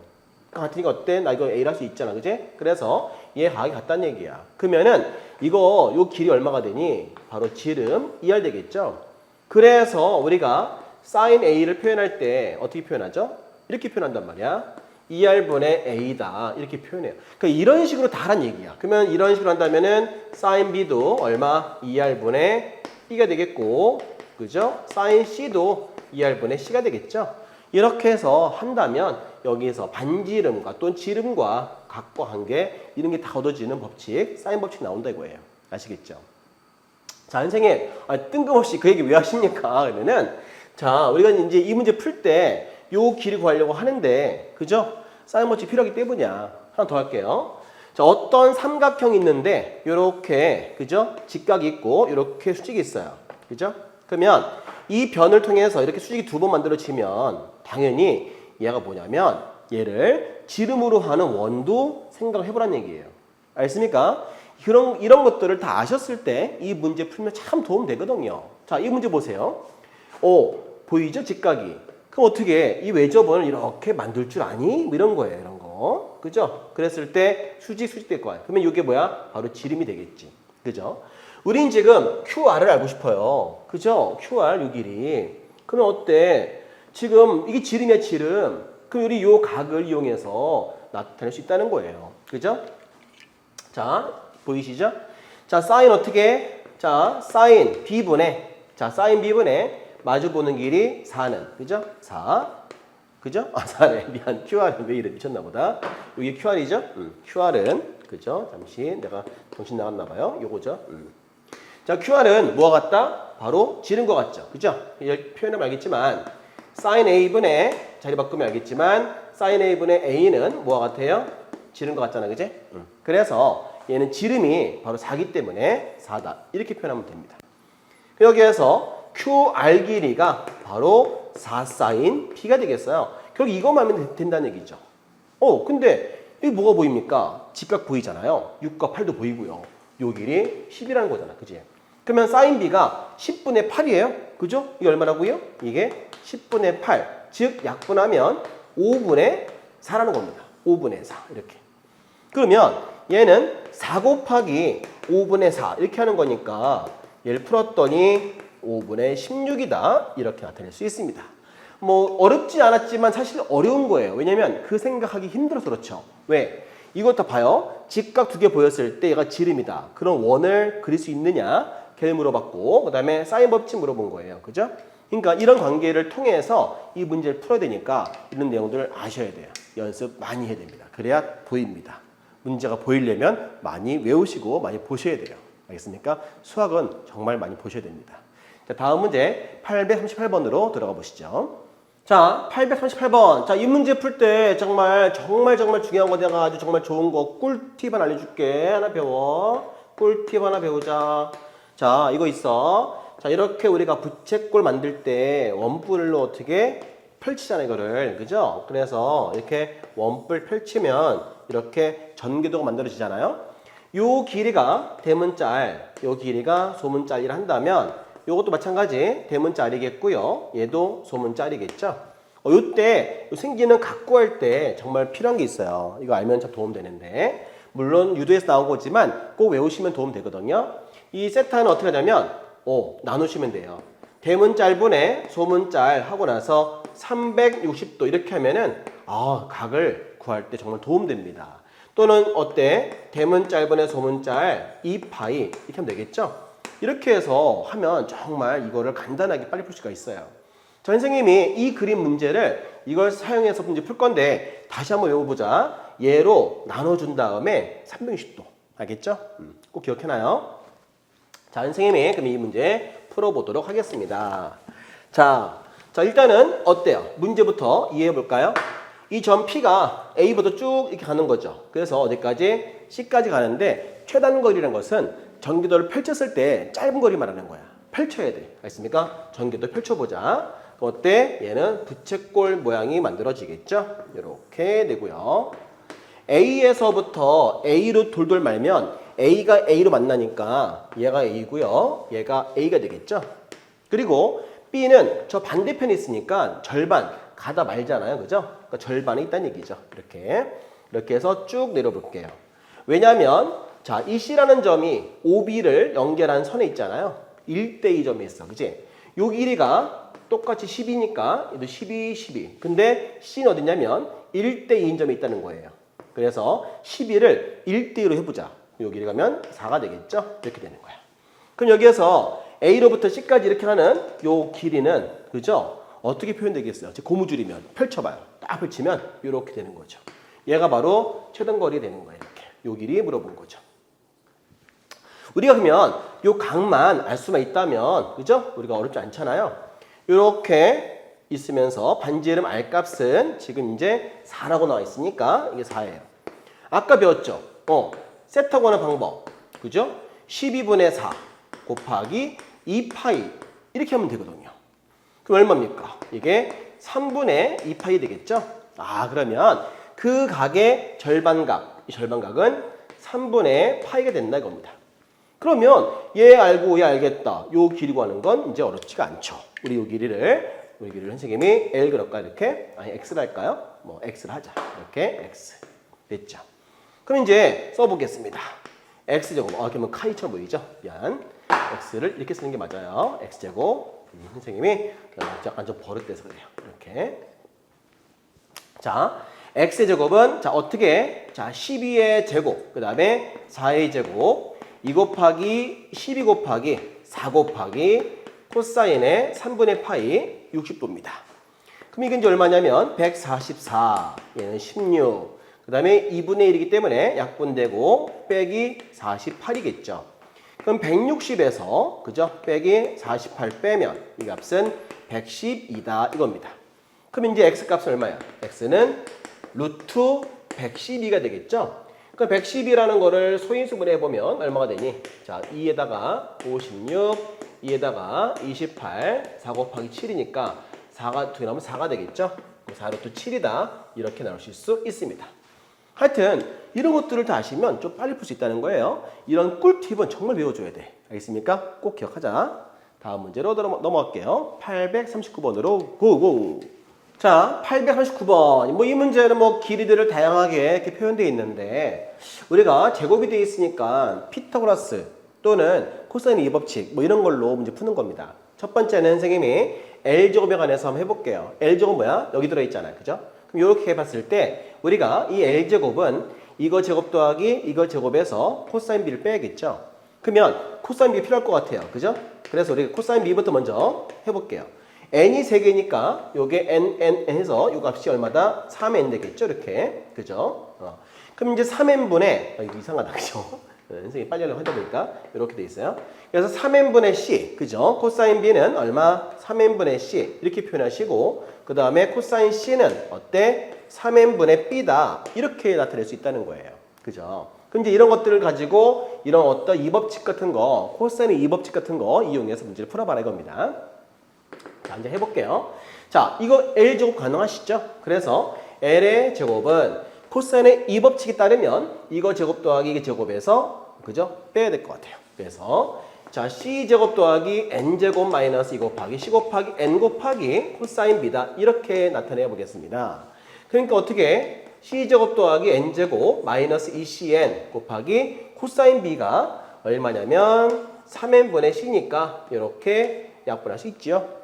같으니까 어때? 나 이거 A를 할 수 있잖아. 그지? 그래서 얘 가격이 같다는 얘기야. 그러면은 요 길이 얼마가 되니? 바로 지름 2R 되겠죠? 그래서 우리가 sin A를 표현할 때 어떻게 표현하죠? 이렇게 표현한단 말이야. 2R분의 A다. 이렇게 표현해요. 그러니까 이런 식으로 다 하란 얘기야. 그러면 이런 식으로 한다면은 sin B도 얼마? 2R분의 B가 되겠고, 그죠? sin C도 2R분의 C가 되겠죠? 이렇게 해서 한다면 여기에서 반지름과 또는 지름과 각과 관계 이런 게 다 얻어지는 법칙, 사인 법칙 나온다 이거예요. 아시겠죠? 자, 선생님, 뜬금없이 그 얘기 왜 하십니까? 그러면은 자, 우리가 이제 이 문제 풀 때 요 길이 구하려고 하는데, 그죠? 사인 법칙 필요하기 때문이야. 하나 더 할게요. 자, 어떤 삼각형이 있는데 요렇게, 그죠? 직각이 있고 요렇게 수직이 있어요. 그죠? 그러면 이 변을 통해서 이렇게 수직이 두 번 만들어지면 당연히 얘가 뭐냐면 얘를 지름으로 하는 원도 생각을 해보라는 얘기예요. 알겠습니까? 이런 것들을 다 아셨을 때 이 문제 풀면 참 도움 되거든요. 자, 이 문제 보세요. 보이죠? 직각이. 그럼 어떻게 이 외접원을 이렇게 만들 줄 아니? 뭐 이런 거예요. 이런 거. 그죠? 그랬을 때 수직 될 거야. 그러면 이게 뭐야? 바로 지름이 되겠지. 그죠? 우린 지금 QR을 알고 싶어요. 그죠? QR 요 길이. 그러면 어때? 지금 이게 지름이야, 지름. 그럼 우리 요 각을 이용해서 나타낼 수 있다는 거예요. 그죠? 자, 보이시죠? 자, 사인 어떻게? 자, 사인 B분의 사인 B분의 마주보는 길이 4는, 그죠? 4. 그죠? 4네. 미안. QR은 왜 이래? 미쳤나 보다. 여기 QR이죠? QR은, 그죠? 잠시 내가 정신 나갔나 봐요. 요거죠? 자, QR은 뭐와 같다? 바로 지름과 같죠? 그죠? 표현하면 알겠지만, sin A분의, 자리 바꾸면 알겠지만, sin A분의 A는 뭐와 같아요? 지름과 같잖아, 그지? 그래서 얘는 지름이 바로 4기 때문에 4다. 이렇게 표현하면 됩니다. 여기에서 QR 길이가 바로 4 sin B가 되겠어요. 결국 이것만 하면 된다는 얘기죠. 근데 이게 뭐가 보입니까? 직각 보이잖아요. 6과 8도 보이고요. 요 길이 10이라는 거잖아, 그지? 그러면 sin B가 10분의 8이에요. 그죠? 이게 얼마라고요? 이게 10분의 8. 즉, 약분하면 5분의 4라는 겁니다. 5분의 4. 이렇게. 그러면 얘는 4 곱하기 5분의 4. 이렇게 하는 거니까 얘를 풀었더니 5분의 16이다. 이렇게 나타낼 수 있습니다. 뭐 어렵지 않았지만 사실 어려운 거예요. 왜냐면 그 생각하기 힘들어서 그렇죠. 왜? 이것 다 봐요. 직각 두 개 보였을 때 얘가 지름이다. 그런 원을 그릴 수 있느냐? 걔를 물어봤고, 그 다음에 사인 법칙 물어본 거예요. 그죠? 그러니까 이런 관계를 통해서 이 문제를 풀어야 되니까 이런 내용들을 아셔야 돼요. 연습 많이 해야 됩니다. 그래야 보입니다. 문제가 보이려면 많이 외우시고 많이 보셔야 돼요. 알겠습니까? 수학은 정말 많이 보셔야 됩니다. 자, 다음 문제 838번으로 들어가 보시죠. 자, 838번. 자, 이 문제 풀 때 정말 중요한 거 내가 아주 정말 좋은 거 꿀팁 하나 알려줄게. 하나 배워. 꿀팁 하나 배우자. 자, 이거 있어. 자, 이렇게 우리가 부채꼴 만들 때 원뿔로 어떻게 펼치잖아, 이거를. 그죠? 그래서 이렇게 원뿔 펼치면 이렇게 전개도가 만들어지잖아요. 요 길이가 대문짤, 요 길이가 소문짤이라 한다면 요것도 마찬가지 대문짤이겠고요. 얘도 소문짤이겠죠. 요때 생기는 각 구할 때 정말 필요한 게 있어요. 이거 알면 참 도움 되는데. 물론 유도에서 나온 거지만 꼭 외우시면 도움 되거든요. 이 세타는 어떻게 하냐면 나누시면 돼요. 대문짤분의 소문짤 하고 나서 360도 이렇게 하면은 각을 구할 때 정말 도움 됩니다. 또는 어때? 대문짤분의 소문짤 2파이 이렇게 하면 되겠죠? 이렇게 해서 하면 정말 이거를 간단하게 빨리 풀 수가 있어요. 저 선생님이 이 그림 문제를 이걸 사용해서 문제 풀 건데 다시 한번 외워보자. 얘로 나눠준 다음에 360도. 알겠죠? 꼭 기억해놔요. 자, 선생님이 그럼 이 문제 풀어보도록 하겠습니다. 자, 일단은 어때요? 문제부터 이해해볼까요? 이 점 P가 A부터 쭉 이렇게 가는 거죠. 그래서 어디까지? C까지 가는데 최단 거리라는 것은 전기도를 펼쳤을 때 짧은 거리 말하는 거야. 펼쳐야 돼. 알겠습니까? 전기도 펼쳐보자. 어때? 얘는 부채꼴 모양이 만들어지겠죠? 이렇게 되고요. A에서부터 A로 돌돌 말면 A가 A로 만나니까 얘가 A고요. 얘가 A가 되겠죠? 그리고 B는 저 반대편에 있으니까 절반, 가다 말잖아요. 그죠? 그러니까 절반에 있다는 얘기죠. 이렇게 해서 쭉 내려볼게요. 왜냐하면 자, 이 C라는 점이 OB를 연결한 선에 있잖아요. 1대2 점이 있어. 그지? 요 길이가 똑같이 10이니까 얘도 12, 12. 근데 C는 어디냐면 1대2인 점이 있다는 거예요. 그래서 12를 1대2로 해보자. 요 길이 가면 4가 되겠죠? 이렇게 되는 거야. 그럼 여기에서 A로부터 C까지 이렇게 하는 요 길이는 그죠? 어떻게 표현되겠어요? 고무줄이면 펼쳐봐요. 딱 펼치면 이렇게 되는 거죠. 얘가 바로 최단거리 되는 거예요. 이렇게. 요 길이 물어본 거죠. 우리가 그러면 요 각만 알 수만 있다면 그죠? 우리가 어렵지 않잖아요. 이렇게 있으면서 반지 이름 R값은 지금 이제 4라고 나와 있으니까 이게 4예요. 아까 배웠죠? 세트하는 방법. 그죠? 12분의 4 곱하기 2파이 이렇게 하면 되거든요. 그럼 얼마입니까? 이게 3분의 2파이 되겠죠? 그러면 그 각의 절반각, 이 절반각은 3분의 파이가 된다 이겁니다. 그러면 얘 알고 얘 알겠다. 요 길이 구하는 건 이제 어렵지가 않죠. 우리 길이를 선생님이 L 그럴까 이렇게? 아니 X를 할까요? 뭐 X를 하자. 이렇게 X. 됐죠? 그럼 이제 써보겠습니다. X제곱. 그러면 카이처럼 보이죠? 미안. X를 이렇게 쓰는 게 맞아요. X제곱. 선생님이 약간 좀 버릇돼서 그래요. 이렇게. 자, X의 제곱은 자 어떻게? 자 12의 제곱. 그 다음에 4의 제곱. 2 곱하기 12 곱하기 4 곱하기 코사인의 3분의 파이 60도입니다. 그럼 이게 이제 얼마냐면 144, 얘는 16, 그 다음에 2분의 1이기 때문에 약분되고 빼기 48이겠죠. 그럼 160에서 그죠? 빼기 48 빼면 이 값은 112다 이겁니다. 그럼 이제 x 값은 얼마야? x는 루트 112가 되겠죠? 그 110이라는 거를 소인수분해 해보면 얼마가 되니? 자, 2에다가 56, 2에다가 28, 4 곱하기 7이니까 4가 두 개 나오면 4가 되겠죠? 4루트 7이다. 이렇게 나오실 수 있습니다. 하여튼 이런 것들을 다 아시면 좀 빨리 풀 수 있다는 거예요. 이런 꿀팁은 정말 외워줘야 돼. 알겠습니까? 꼭 기억하자. 다음 문제로 넘어갈게요. 839번으로 고고! 자, 839번. 뭐 이 문제는 뭐 길이들을 다양하게 이렇게 표현되어 있는데 우리가 제곱이 되어 있으니까 피타고라스 또는 코사인 2법칙 뭐 이런 걸로 문제 푸는 겁니다. 첫 번째는 선생님이 L제곱에 관해서 한번 해볼게요. L제곱 뭐야? 여기 들어있잖아요. 그죠? 그럼 이렇게 해봤을 때 우리가 이 L제곱은 이거 제곱 더하기 이거 제곱에서 코사인 B를 빼야겠죠? 그러면 코사인 B 필요할 것 같아요. 그죠? 그래서 우리 코사인 B부터 먼저 해볼게요. n이 3개니까 요게 n 해서 요 값이 얼마다? 3n 되겠죠? 이렇게. 그죠? 그럼 이제 3n분의 이거 이상하다. 그죠? 선생님이 빨리 하려고 하다 보니까 이렇게 돼 있어요. 그래서 3n분의 c. 그죠? 코사인 b는 얼마? 3n분의 c. 이렇게 표현하시고 그 다음에 코사인 c는 어때? 3n분의 b다. 이렇게 나타낼 수 있다는 거예요. 그죠? 그럼 이제 이런 것들을 가지고 이런 어떤 이법칙 같은 거, 코사인의 이법칙 같은 거 이용해서 문제를 풀어봐라 이겁니다. 자, 이제 해볼게요. 자, 이거 L제곱 가능하시죠? 그래서 L의 제곱은 코사인의 이 법칙에 따르면 이거 제곱 더하기 이게 제곱에서 그죠? 빼야 될 것 같아요. 그래서 자, C제곱 더하기 N제곱 마이너스 2 곱하기 C 곱하기 N 곱하기 코사인 B다. 이렇게 나타내 보겠습니다. 그러니까 어떻게 C제곱 더하기 N제곱 마이너스 2CN 곱하기 코사인 B가 얼마냐면 3N분의 C니까 이렇게 약분할 수 있죠.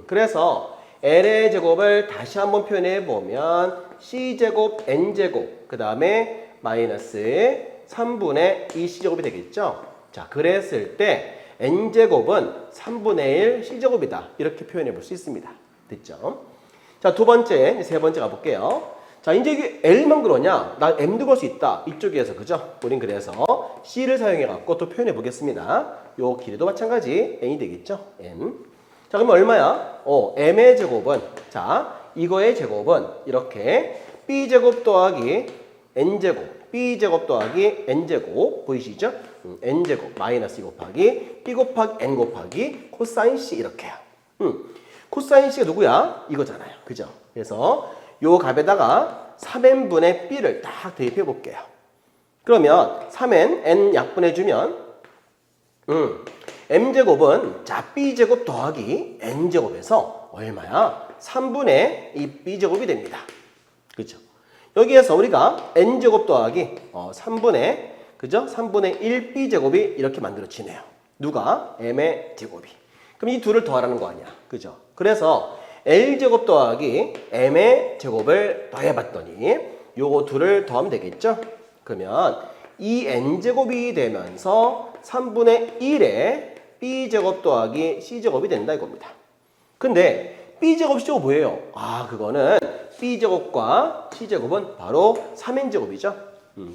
그래서 L의 제곱을 다시 한번 표현해 보면 C제곱 N제곱 그 다음에 마이너스 3분의 2C제곱이 되겠죠. 자, 그랬을 때 N제곱은 3분의 1 C제곱이다. 이렇게 표현해 볼 수 있습니다. 됐죠? 자, 두 번째, 세 번째 가볼게요. 자, 이제 이게 L만 그러냐? 나 M도 걸 수 있다. 이쪽에서, 그죠? 우린 그래서 C를 사용해 갖고 또 표현해 보겠습니다. 요 길이도 마찬가지 N이 되겠죠? N. 자, 그러면 얼마야? m의 제곱은 자, 이거의 제곱은 이렇게 b제곱 더하기 n제곱, b제곱 더하기 n제곱 보이시죠? n제곱 마이너스 2 곱하기 b 곱하기 n 곱하기 코사인 c 이렇게요. 코사인 c가 누구야? 이거잖아요. 그죠? 그래서 요 값에다가 3n분의 b를 딱 대입해 볼게요. 그러면 3n, n 약분해주면 m제곱은 자 b제곱 더하기 n제곱에서 얼마야? 3분의 이 b제곱이 됩니다. 그죠? 여기에서 우리가 n제곱 더하기 3분의 그죠? 3분의 1b제곱이 이렇게 만들어지네요. 누가? m의 제곱이. 그럼 이 둘을 더하라는 거 아니야. 그죠? 그래서 l제곱 더하기 m의 제곱을 더해봤더니 요거 둘을 더하면 되겠죠? 그러면 이 n제곱이 되면서 3분의 1의 b제곱 더하기 c제곱이 된다 이겁니다. 근데 b제곱, c제곱 뭐예요? 아, 그거는 b제곱과 c제곱은 바로 3n제곱이죠.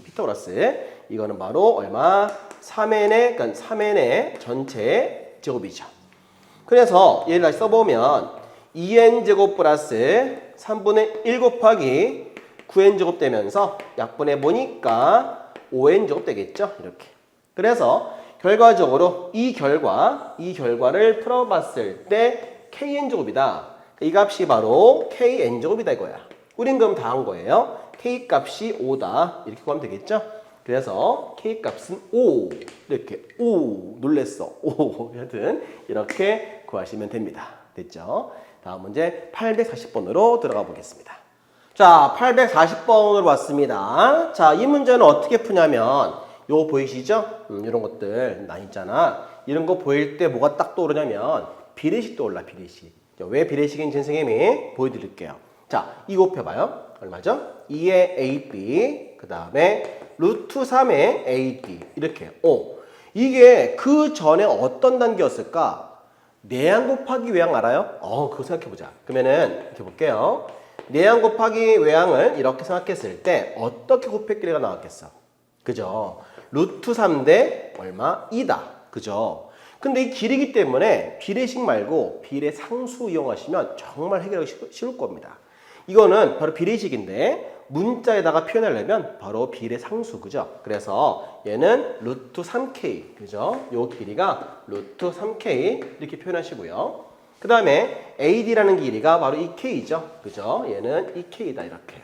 피타고라스. 이거는 바로 얼마? 3n의, 그러니까 3n의 전체 제곱이죠. 그래서 얘를 다시 써보면 2n제곱 플러스 3분의 1 곱하기 9n제곱 되면서 약분해 보니까 5n제곱 되겠죠. 이렇게. 그래서 결과적으로 이 결과를 풀어봤을 때 kn제곱이다. 이 값이 바로 kn제곱이다 이거야. 우린 그럼 다 한 거예요. k 값이 5다. 이렇게 구하면 되겠죠. 그래서 k 값은 5. 이렇게 5. 놀랬어. 5. 여튼 이렇게 구하시면 됩니다. 됐죠? 다음 문제 840번으로 들어가 보겠습니다. 자, 840번으로 왔습니다. 자, 이 문제는 어떻게 푸냐면 요거 보이시죠? 이런 것들 나 있잖아. 이런 거 보일 때 뭐가 딱 떠오르냐면 비례식 떠올라, 비례식. 왜 비례식인지 선생님이 보여드릴게요. 자, 이 곱해봐요. 얼마죠? 2의 AB, 그 다음에 루트 3의 AD. 이렇게. 이게 그 전에 어떤 단계였을까? 내양 곱하기 외양 알아요? 그거 생각해보자. 그러면은 이렇게 볼게요. 내양 곱하기 외양을 이렇게 생각했을 때 어떻게 곱했길래가 나왔겠어? 그죠? 루트 3대 얼마? 2다. 그죠? 근데 이 길이기 때문에 비례식 말고 비례상수 이용하시면 정말 해결하기 쉬울 겁니다. 이거는 바로 비례식인데 문자에다가 표현하려면 바로 비례상수. 그죠? 그래서 얘는 루트 3k. 그죠? 요 길이가 루트 3k 이렇게 표현하시고요. 그 다음에 AD라는 길이가 바로 이 K죠. 그죠? 얘는 이 K다 이렇게요.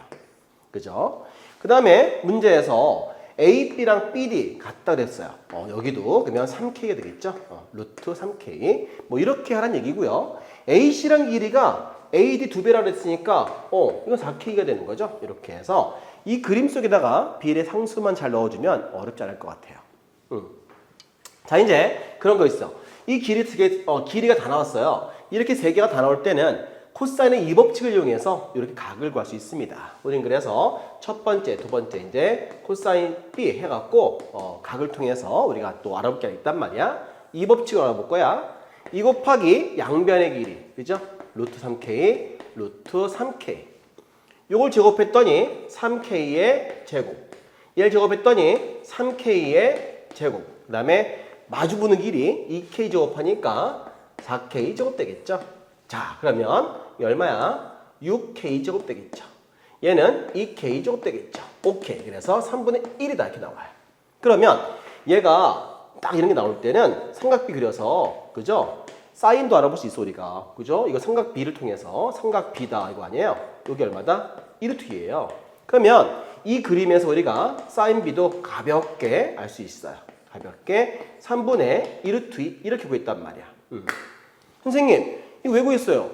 그죠? 그 다음에 문제에서 AB랑 BD 같다 그랬어요. 여기도 그러면 3K가 되겠죠? 루트 3K. 뭐 이렇게 하라는 얘기고요. AC랑 길이가 AD 2배라 그랬으니까 이건 4K가 되는 거죠. 이렇게 해서 이 그림 속에다가 비례 상수만 잘 넣어주면 어렵지 않을 것 같아요. 자, 이제 그런 거 있어. 이 길이가 다 나왔어요. 이렇게 세 개가 다 나올 때는 코사인의 이 법칙을 이용해서 이렇게 각을 구할 수 있습니다. 우린 그래서 첫 번째, 두 번째 이제 코사인 B 해갖고 각을 통해서 우리가 또 알아볼 게 있단 말이야. 이 법칙을 알아볼 거야. 2 곱하기 양변의 길이, 그죠? 루트 3K, 루트 3K. 요걸 제곱했더니 3K의 제곱. 얘를 제곱했더니 3K의 제곱. 그 다음에 마주보는 길이 2K 제곱하니까 4K 제곱 되겠죠? 자, 그러면 이 얼마야? 6K 제곱 되겠죠? 얘는 2K 제곱 되겠죠? 오케이. 그래서 3분의 1이다 이렇게 나와요. 그러면 얘가 딱 이런 게 나올 때는 삼각비 그려서, 그죠? 사인도 알아볼 수 있어 우리가. 그죠? 이거 삼각비를 통해서 삼각비다 이거 아니에요? 여기 얼마다? 1루트예요. 그러면 이 그림에서 우리가 사인비도 가볍게 알 수 있어요. 가볍게 3분의 1루트 이렇게 구했단 말이야. 선생님 이거 왜 구했어요?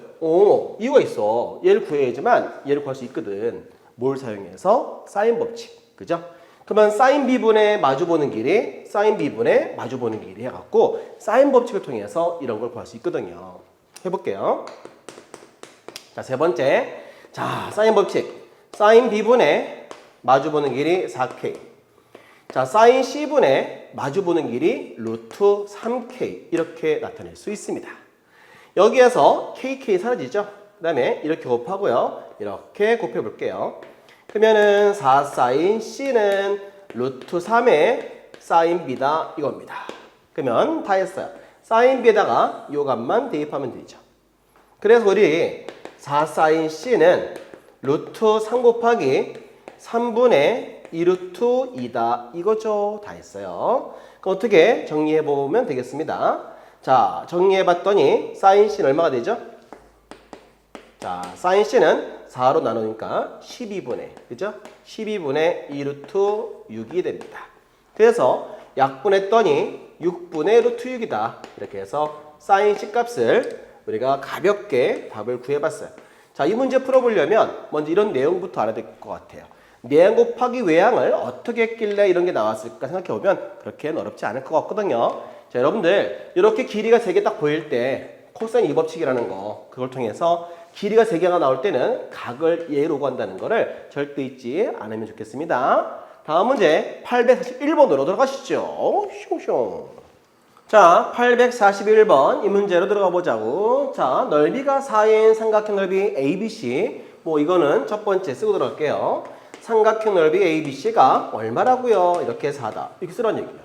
이유가 있어. 얘를 구해야지만 얘를 구할 수 있거든. 뭘 사용해서? 사인 법칙. 그죠? 그러면 사인 B분의 마주보는 길이 사인 B분의 마주보는 길이 해갖고 사인 법칙을 통해서 이런 걸 구할 수 있거든요. 해볼게요. 자, 세 번째. 자, 사인 법칙. 사인 B분의 마주보는 길이 4K. 자, 사인 C분의 마주보는 길이 루트 3K. 이렇게 나타낼 수 있습니다. 여기에서 KK 사라지죠? 그 다음에 이렇게 곱하고요. 이렇게 곱해볼게요. 그러면은 4 사인 C는 루트 3의 사인 B다 이겁니다. 그러면 다 했어요. 사인 B에다가 요 값만 대입하면 되죠. 그래서 우리 4 사인 C는 루트 3 곱하기 3분의 2루트 2다 이거죠. 다 했어요. 그럼 어떻게 정리해보면 되겠습니다. 자, 정리해봤더니 사인 C는 얼마가 되죠? 자, 사인 C는 4로 나누니까 12분의, 그죠? 12분의 2루트 6이 됩니다. 그래서 약분했더니 6분의 루트 6이다. 이렇게 해서 사인 C 값을 우리가 가볍게 답을 구해봤어요. 자, 이 문제 풀어보려면 먼저 이런 내용부터 알아야 될 것 같아요. 내양 곱하기 외양을 어떻게 했길래 이런 게 나왔을까 생각해보면 그렇게는 어렵지 않을 것 같거든요. 자, 여러분들 이렇게 길이가 3개 딱 보일 때 코사인 2법칙이라는 거 그걸 통해서 길이가 3개가 나올 때는 각을 예로 구한다는 거를 절대 잊지 않으면 좋겠습니다. 다음 문제 841번으로 들어가시죠. 슝슝. 자, 841번 이 문제로 들어가 보자고. 자, 넓이가 4인 삼각형 넓이 ABC. 뭐 이거는 첫 번째 쓰고 들어갈게요. 삼각형 넓이 ABC가 얼마라고요? 이렇게 해서 하다. 이렇게 쓰라는 얘기예요.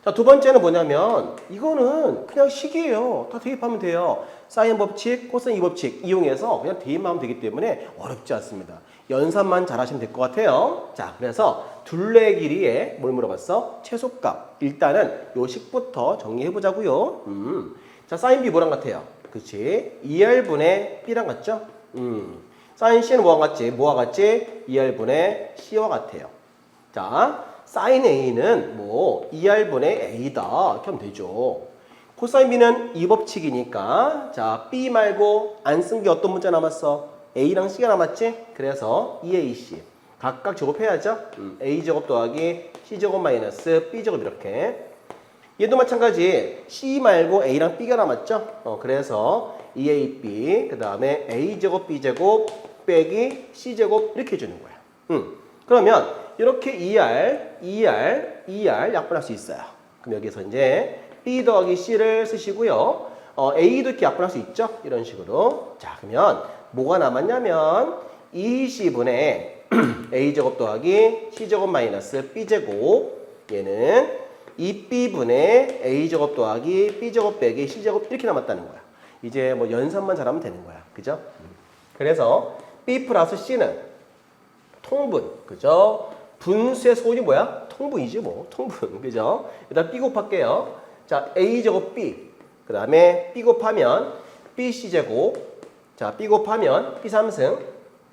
자, 두 번째는 뭐냐면 이거는 그냥 식이에요. 다 대입하면 돼요. 사인 법칙, 코사인 2법칙 이용해서 그냥 대입만 하면 되기 때문에 어렵지 않습니다. 연산만 잘하시면 될 것 같아요. 자, 그래서 둘레 길이에 뭘 물어봤어? 최소값. 일단은 요 식부터 정리해보자고요. 자, 사인 B 뭐랑 같아요? 그치? 2R분의 B랑 같죠? 사인 C는 뭐와 같지? 뭐와 같지? 2R분의 C와 같아요. 자, 사인 A는 뭐 2R분의 A다. 이렇게 하면 되죠. 코사인 B는 2법칙이니까 자, B 말고 안 쓴 게 어떤 문자 남았어? A랑 C가 남았지? 그래서 2AC. 각각 제곱해야죠. A제곱 더하기 C제곱 마이너스 B제곱 이렇게. 얘도 마찬가지. C 말고 A랑 B가 남았죠? 그래서 2AB 그 다음에 A제곱 B제곱 빼기 C제곱 이렇게 해주는 거야. 그러면 이렇게 2R 약분할 수 있어요. 그럼 여기서 이제 B 더하기 C를 쓰시고요. A도 이렇게 약분할 수 있죠? 이런 식으로. 자, 그러면 뭐가 남았냐면 2C분의 A제곱 더하기 C제곱 마이너스 B제곱 얘는 2B분의 A제곱 더하기 B제곱 빼기 C제곱 이렇게 남았다는 거야. 이제 뭐 연산만 잘하면 되는 거야. 그죠? 그래서 B 플러스 C는 통분. 그죠? 분수의 소원이 뭐야? 통분이지 뭐. 통분. 그죠? 일단 B 곱할게요. 자, A제곱 B. 그 다음에 B 곱하면 BC제곱. 자, B 곱하면 B3승.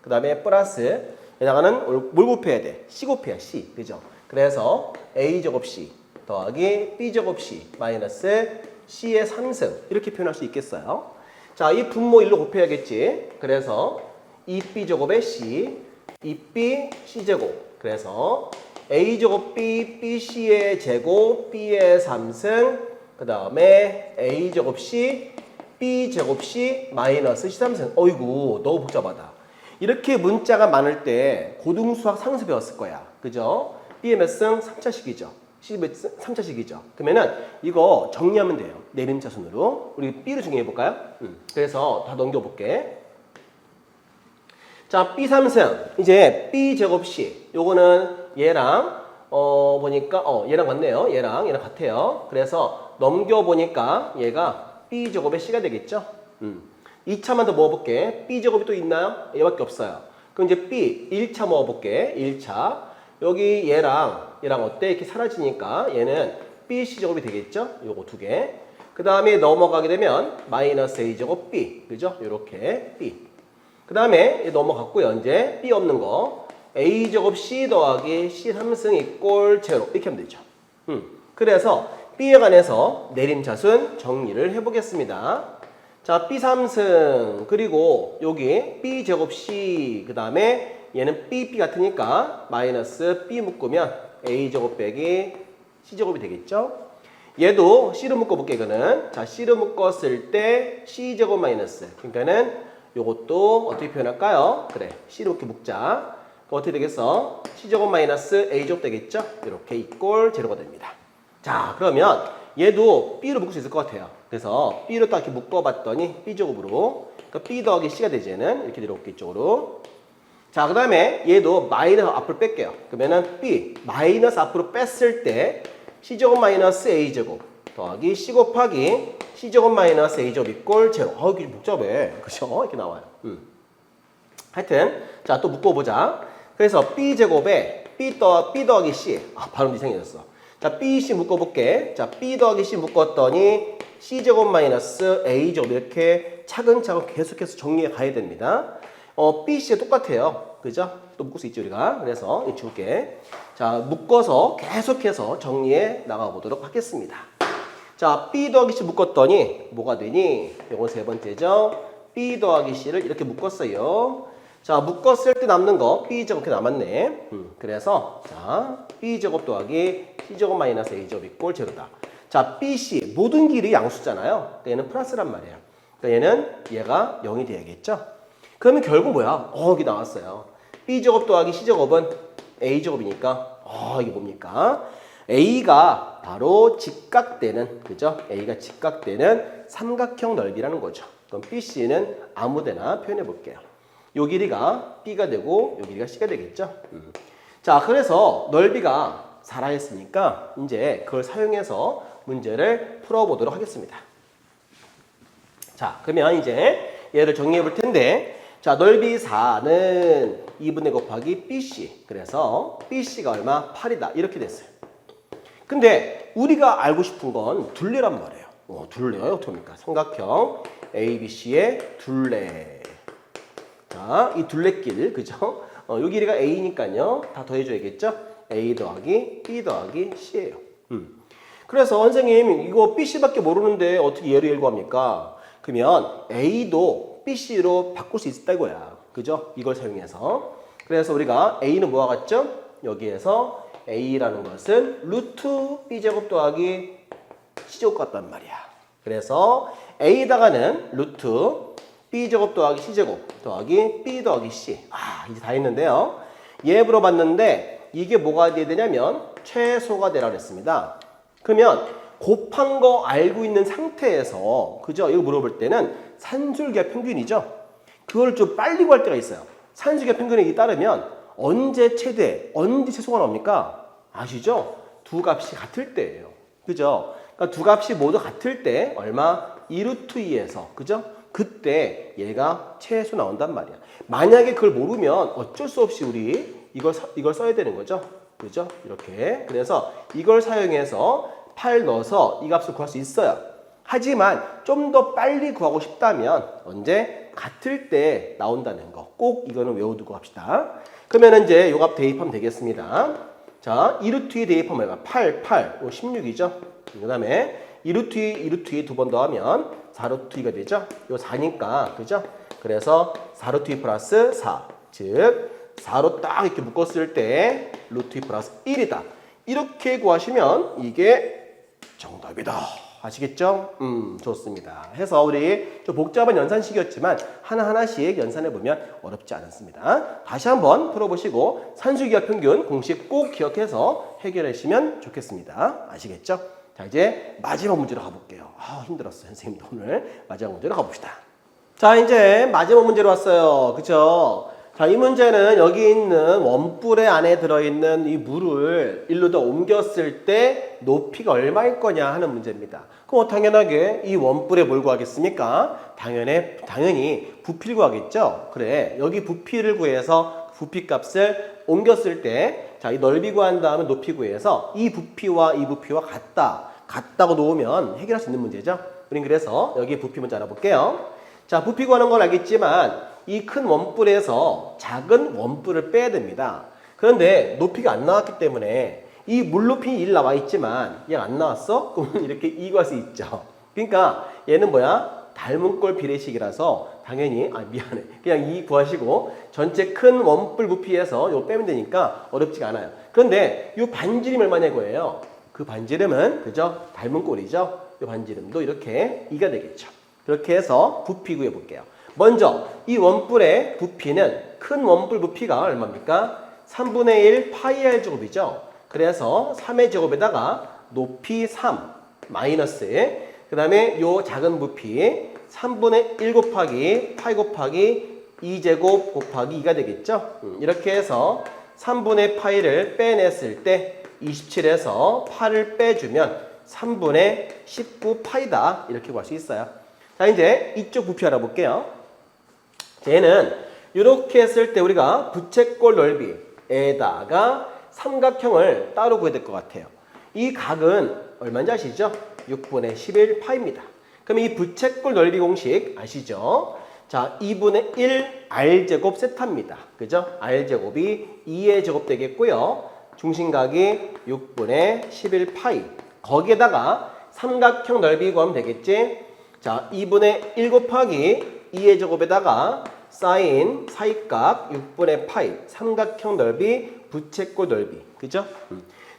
그 다음에 플러스 여기다가는 뭘 곱해야 돼? C 곱해야 C. 그죠? 그래서 A제곱 C 더하기 B제곱 C 마이너스 C의 3승. 이렇게 표현할 수 있겠어요. 자, 이 분모 1로 곱해야겠지. 그래서 2B제곱의 C, 2B C제곱. 그래서 A제곱 B, BC의 제곱, B의 3승. 그 다음에 A제곱 C, B제곱 C 마이너스 C3승. 어이구, 너무 복잡하다. 이렇게 문자가 많을 때 고등수학 상수 배웠을 거야. 그죠? B의 몇 승? 3차식이죠. C의 몇 승? 3차식이죠. 그러면은 이거 정리하면 돼요. 내림차순으로. 우리 B를 정리해볼까요? 그래서 다 넘겨볼게. 자, B3승. 이제 B제곱 C. 요거는 얘랑 보니까 얘랑 같네요. 얘랑 같아요. 그래서 넘겨보니까 얘가 B제곱의 C가 되겠죠? 2차만 더 모아볼게. B제곱이 또 있나요? 얘밖에 없어요. 그럼 이제 B 1차 모아볼게. 1차. 여기 얘랑 어때? 이렇게 사라지니까 얘는 BC제곱이 되겠죠? 요거 두 개. 그 다음에 넘어가게 되면 마이너스 A제곱 B. 그죠? 요렇게 B. 그 다음에 넘어갔고요. 이제 B 없는 거. A제곱 C 더하기 C3승 이꼴 제로. 이렇게 하면 되죠. 그래서 B에 관해서 내림차순 정리를 해보겠습니다. 자, B3승 그리고 여기 B제곱 C 그 다음에 얘는 B 같으니까 마이너스 B 묶으면 A제곱 빼기 C제곱이 되겠죠? 얘도 C로 묶어볼게 이거는. 자, C로 묶었을 때 C제곱 마이너스 그러니까는 요것도 어떻게 표현할까요? 그래, C로 이렇게 묶자. 그럼 어떻게 되겠어? C제곱 마이너스 A제곱 되겠죠? 이렇게 이꼴 제로가 됩니다. 자, 그러면 얘도 B로 묶을 수 있을 것 같아요. 그래서 B로 딱 이렇게 묶어봤더니 B제곱으로. 그러니까 B 더하기 C가 되지는 이렇게 내려올게 이쪽으로. 자, 그 다음에 얘도 마이너스 앞으로 뺄게요. 그러면은 B 마이너스 앞으로 뺐을 때 C제곱 마이너스 A제곱 더하기 C 곱하기 C제곱 마이너스 A제곱 이꼴 제로. 이게 좀 복잡해. 그죠? 이렇게 나와요. 하여튼 자, 또 묶어보자. 그래서 B제곱에 B 더하기 C. 발음 이상해졌어. 자, B, C 묶어볼게. 자, B 더하기 C 묶었더니 C제곱 마이너스 A제곱 이렇게 차근차근 계속해서 정리해 가야 됩니다. B, C가 똑같아요. 그죠? 또 묶을 수 있죠, 우리가. 그래서 이거 줄게. 자, 묶어서 계속해서 정리해 나가보도록 하겠습니다. 자, B 더하기 C 묶었더니 뭐가 되니? 요건 세 번째죠. B 더하기 C를 이렇게 묶었어요. 자, 묶었을 때 남는 거 B제곱 이렇게 남았네. 그래서 자, B제곱 더하기 C제곱 마이너스 A제곱 이꼴 제로다. 자, BC 모든 길이 양수잖아요. 그러니까 얘는 플러스란 말이에요. 그러니까 얘가 0이 돼야겠죠. 그러면 결국 뭐야? 여기 나왔어요. B제곱 더하기 C제곱은 A제곱이니까 이게 뭡니까? A가 바로 직각되는, 그죠? A가 직각되는 삼각형 넓이라는 거죠. 그럼 BC는 아무데나 표현해 볼게요. 요 길이가 B가 되고 요 길이가 C가 되겠죠? 자, 그래서 넓이가 살아있으니까 이제 그걸 사용해서 문제를 풀어보도록 하겠습니다. 자, 그러면 이제 얘를 정리해 볼 텐데, 자, 넓이 4는 2분의 곱하기 BC. 그래서 BC가 얼마? 8이다. 이렇게 됐어요. 근데 우리가 알고 싶은 건 둘레란 말이에요. 둘레요. 어떻게 합니까? 삼각형 ABC의 둘레. 자, 이 둘레길, 그죠? 요 길이가 A니까요. 다 더해줘야겠죠? A 더하기 B 더하기 C예요. 그래서 선생님 이거 BC밖에 모르는데 어떻게 얘를 예를 구합니까? 그러면 A도 BC로 바꿀 수 있다 이거야. 그죠? 이걸 사용해서. 그래서 우리가 A는 뭐와 같죠? 여기에서 A라는 것은 루트 B제곱 더하기 C제곱 같단 말이야. 그래서 A다가는 루트 B제곱 더하기 C제곱 더하기 B 더하기 C. 이제 다 했는데요. 얘 물어봤는데 이게 뭐가 돼야 되냐면 최소가 되라 그랬습니다. 그러면 곱한 거 알고 있는 상태에서, 그죠? 이거 물어볼 때는 산술기하 평균이죠. 그걸 좀 빨리 구할 때가 있어요. 산술기하 평균에 따르면 언제 최대, 언제 최소가 나옵니까? 아시죠? 두 값이 같을 때예요. 그죠? 그러니까 두 값이 모두 같을 때 얼마? 2루트 2에서, 그죠? 그때 얘가 최소 나온단 말이야. 만약에 그걸 모르면 어쩔 수 없이 우리 이걸 써야 되는 거죠. 그죠? 이렇게. 그래서 이걸 사용해서 8 넣어서 이 값을 구할 수 있어요. 하지만 좀 더 빨리 구하고 싶다면 언제? 같을 때 나온다는 거. 꼭 이거는 외워두고 합시다. 그러면 이제 요 값 대입하면 되겠습니다. 자, 2루트 2 대입하면 얼마? 8, 16이죠. 그 다음에 2루트 2 두 번 더하면 4루트 2가 되죠. 요 4니까, 그죠? 그래서 4루트 2 플러스 4. 즉, 4로 딱 이렇게 묶었을 때 루트 2 플러스 1이다. 이렇게 구하시면 이게 정답이다. 아시겠죠? 좋습니다. 해서 우리 좀 복잡한 연산식이었지만 하나하나씩 연산해보면 어렵지 않습니다. 다시 한번 풀어보시고 산술기하 평균 공식 꼭 기억해서 해결하시면 좋겠습니다. 아시겠죠? 자, 이제 마지막 문제로 가볼게요. 힘들었어요. 선생님도 오늘 마지막 문제로 가봅시다. 자, 이제 마지막 문제로 왔어요. 그쵸? 자, 이 문제는 여기 있는 원뿔의 안에 들어있는 이 물을 일로 더 옮겼을 때 높이가 얼마일 거냐 하는 문제입니다. 그럼 당연하게 이 원뿔에 뭘 구하겠습니까? 당연히 부피를 구하겠죠? 그래, 여기 부피를 구해서 부피 값을 옮겼을 때, 자, 이 넓이 구한 다음에 높이 구해서 이 부피와 이 부피와 같다고 놓으면 해결할 수 있는 문제죠? 우린 그래서 여기 부피 먼저 알아볼게요. 자, 부피 구하는 건 알겠지만 이 큰 원뿔에서 작은 원뿔을 빼야 됩니다. 그런데 높이가 안 나왔기 때문에 이 물높이 1 나와 있지만 얘 안 나왔어? 그러면 이렇게 2 구할 수 있죠. 그러니까 얘는 뭐야? 닮은 꼴 비례식이라서 당연히 미안해. 그냥 2 구하시고 전체 큰 원뿔 부피에서 이거 빼면 되니까 어렵지가 않아요. 그런데 이 반지름이 얼마냐 이거예요. 그 반지름은 그죠? 닮은 꼴이죠. 이 반지름도 이렇게 2가 되겠죠. 그렇게 해서 부피 구해 볼게요. 먼저 이 원뿔의 부피는 큰 원뿔 부피가 얼마입니까? 3분의 1 파이 r 제곱이죠. 그래서 3의 제곱에다가 높이 3 마이너스 그 다음에 요 작은 부피 3분의 1 곱하기 파이 곱하기 2제곱 곱하기 2가 되겠죠. 이렇게 해서 3분의 파이를 빼냈을 때 27에서 8을 빼주면 3분의 19 파이다. 이렇게 구할 수 있어요. 자, 이제 이쪽 부피 알아볼게요. 얘는 이렇게 했을 때 우리가 부채꼴 넓이에다가 삼각형을 따로 구해야 될 것 같아요. 이 각은 얼마인지 아시죠? 6분의 11 파입니다. 그럼 이 부채꼴 넓이 공식 아시죠? 자, 2분의 1 r제곱 세타입니다. 그죠? r제곱이 2의 제곱 되겠고요. 중심각이 6분의 11 파이. 거기에다가 삼각형 넓이 구하면 되겠지? 자, 2분의 1 곱하기 2의 제곱에다가 사인 사이각 6분의 파이 삼각형 넓이 부채꼴 넓이 그죠?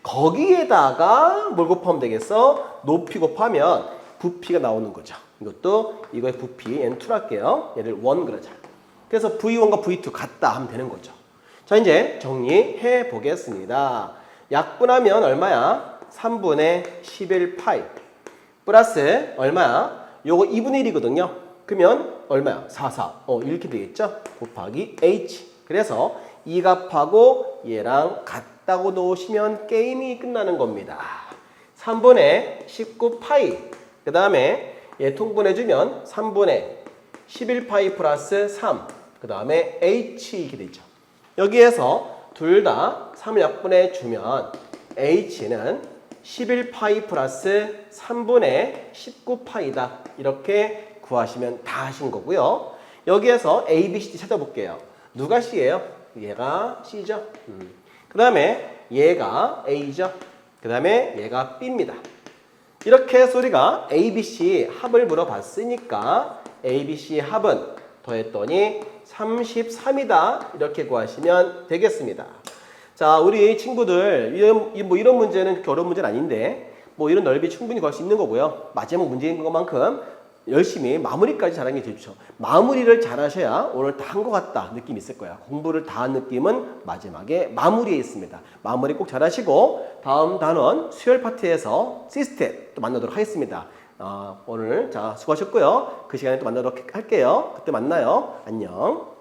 거기에다가 뭘 곱하면 되겠어? 높이 곱하면 부피가 나오는 거죠. 이것도 이거의 부피 얘는 2로 할게요. 얘를 1 그러자. 그래서 V1과 V2 같다 하면 되는 거죠. 자 이제 정리해 보겠습니다. 약분하면 얼마야? 3분의 11파이 플러스 얼마야? 요거 2분의 1이거든요. 그러면 얼마야? 4 이렇게 되겠죠? 곱하기 H. 그래서 이 값하고 얘랑 같다고 놓으시면 게임이 끝나는 겁니다. 3분의 19파이 그 다음에 얘 통분해주면 3분의 11파이 플러스 3 그 다음에 H 이렇게 되죠. 여기에서 둘 다 3을 약분해 주면 H는 11파이 플러스 3분의 19파이다. 이렇게 구하시면 다 하신 거고요. 여기에서 A, B, C, D 찾아볼게요. 누가 C예요? 얘가 C죠. 그 다음에 얘가 A죠. 그 다음에 얘가 B입니다. 이렇게 소리가 A, B, C 합을 물어봤으니까 A, B, C 합은 더했더니 33이다. 이렇게 구하시면 되겠습니다. 자, 우리 친구들 이런 문제는 그렇게 어려운 문제는 아닌데 뭐 이런 넓이 충분히 구할 수 있는 거고요. 마지막 문제인 것만큼 열심히 마무리까지 잘하는 게 제일 좋죠. 마무리를 잘하셔야 오늘 다 한 것 같다 느낌이 있을 거야. 공부를 다 한 느낌은 마지막에 마무리에 있습니다. 마무리 꼭 잘하시고 다음 단원 수요일 파트에서 시스템 또 만나도록 하겠습니다. 오늘 자 수고하셨고요. 그 시간에 또 만나도록 할게요. 그때 만나요. 안녕.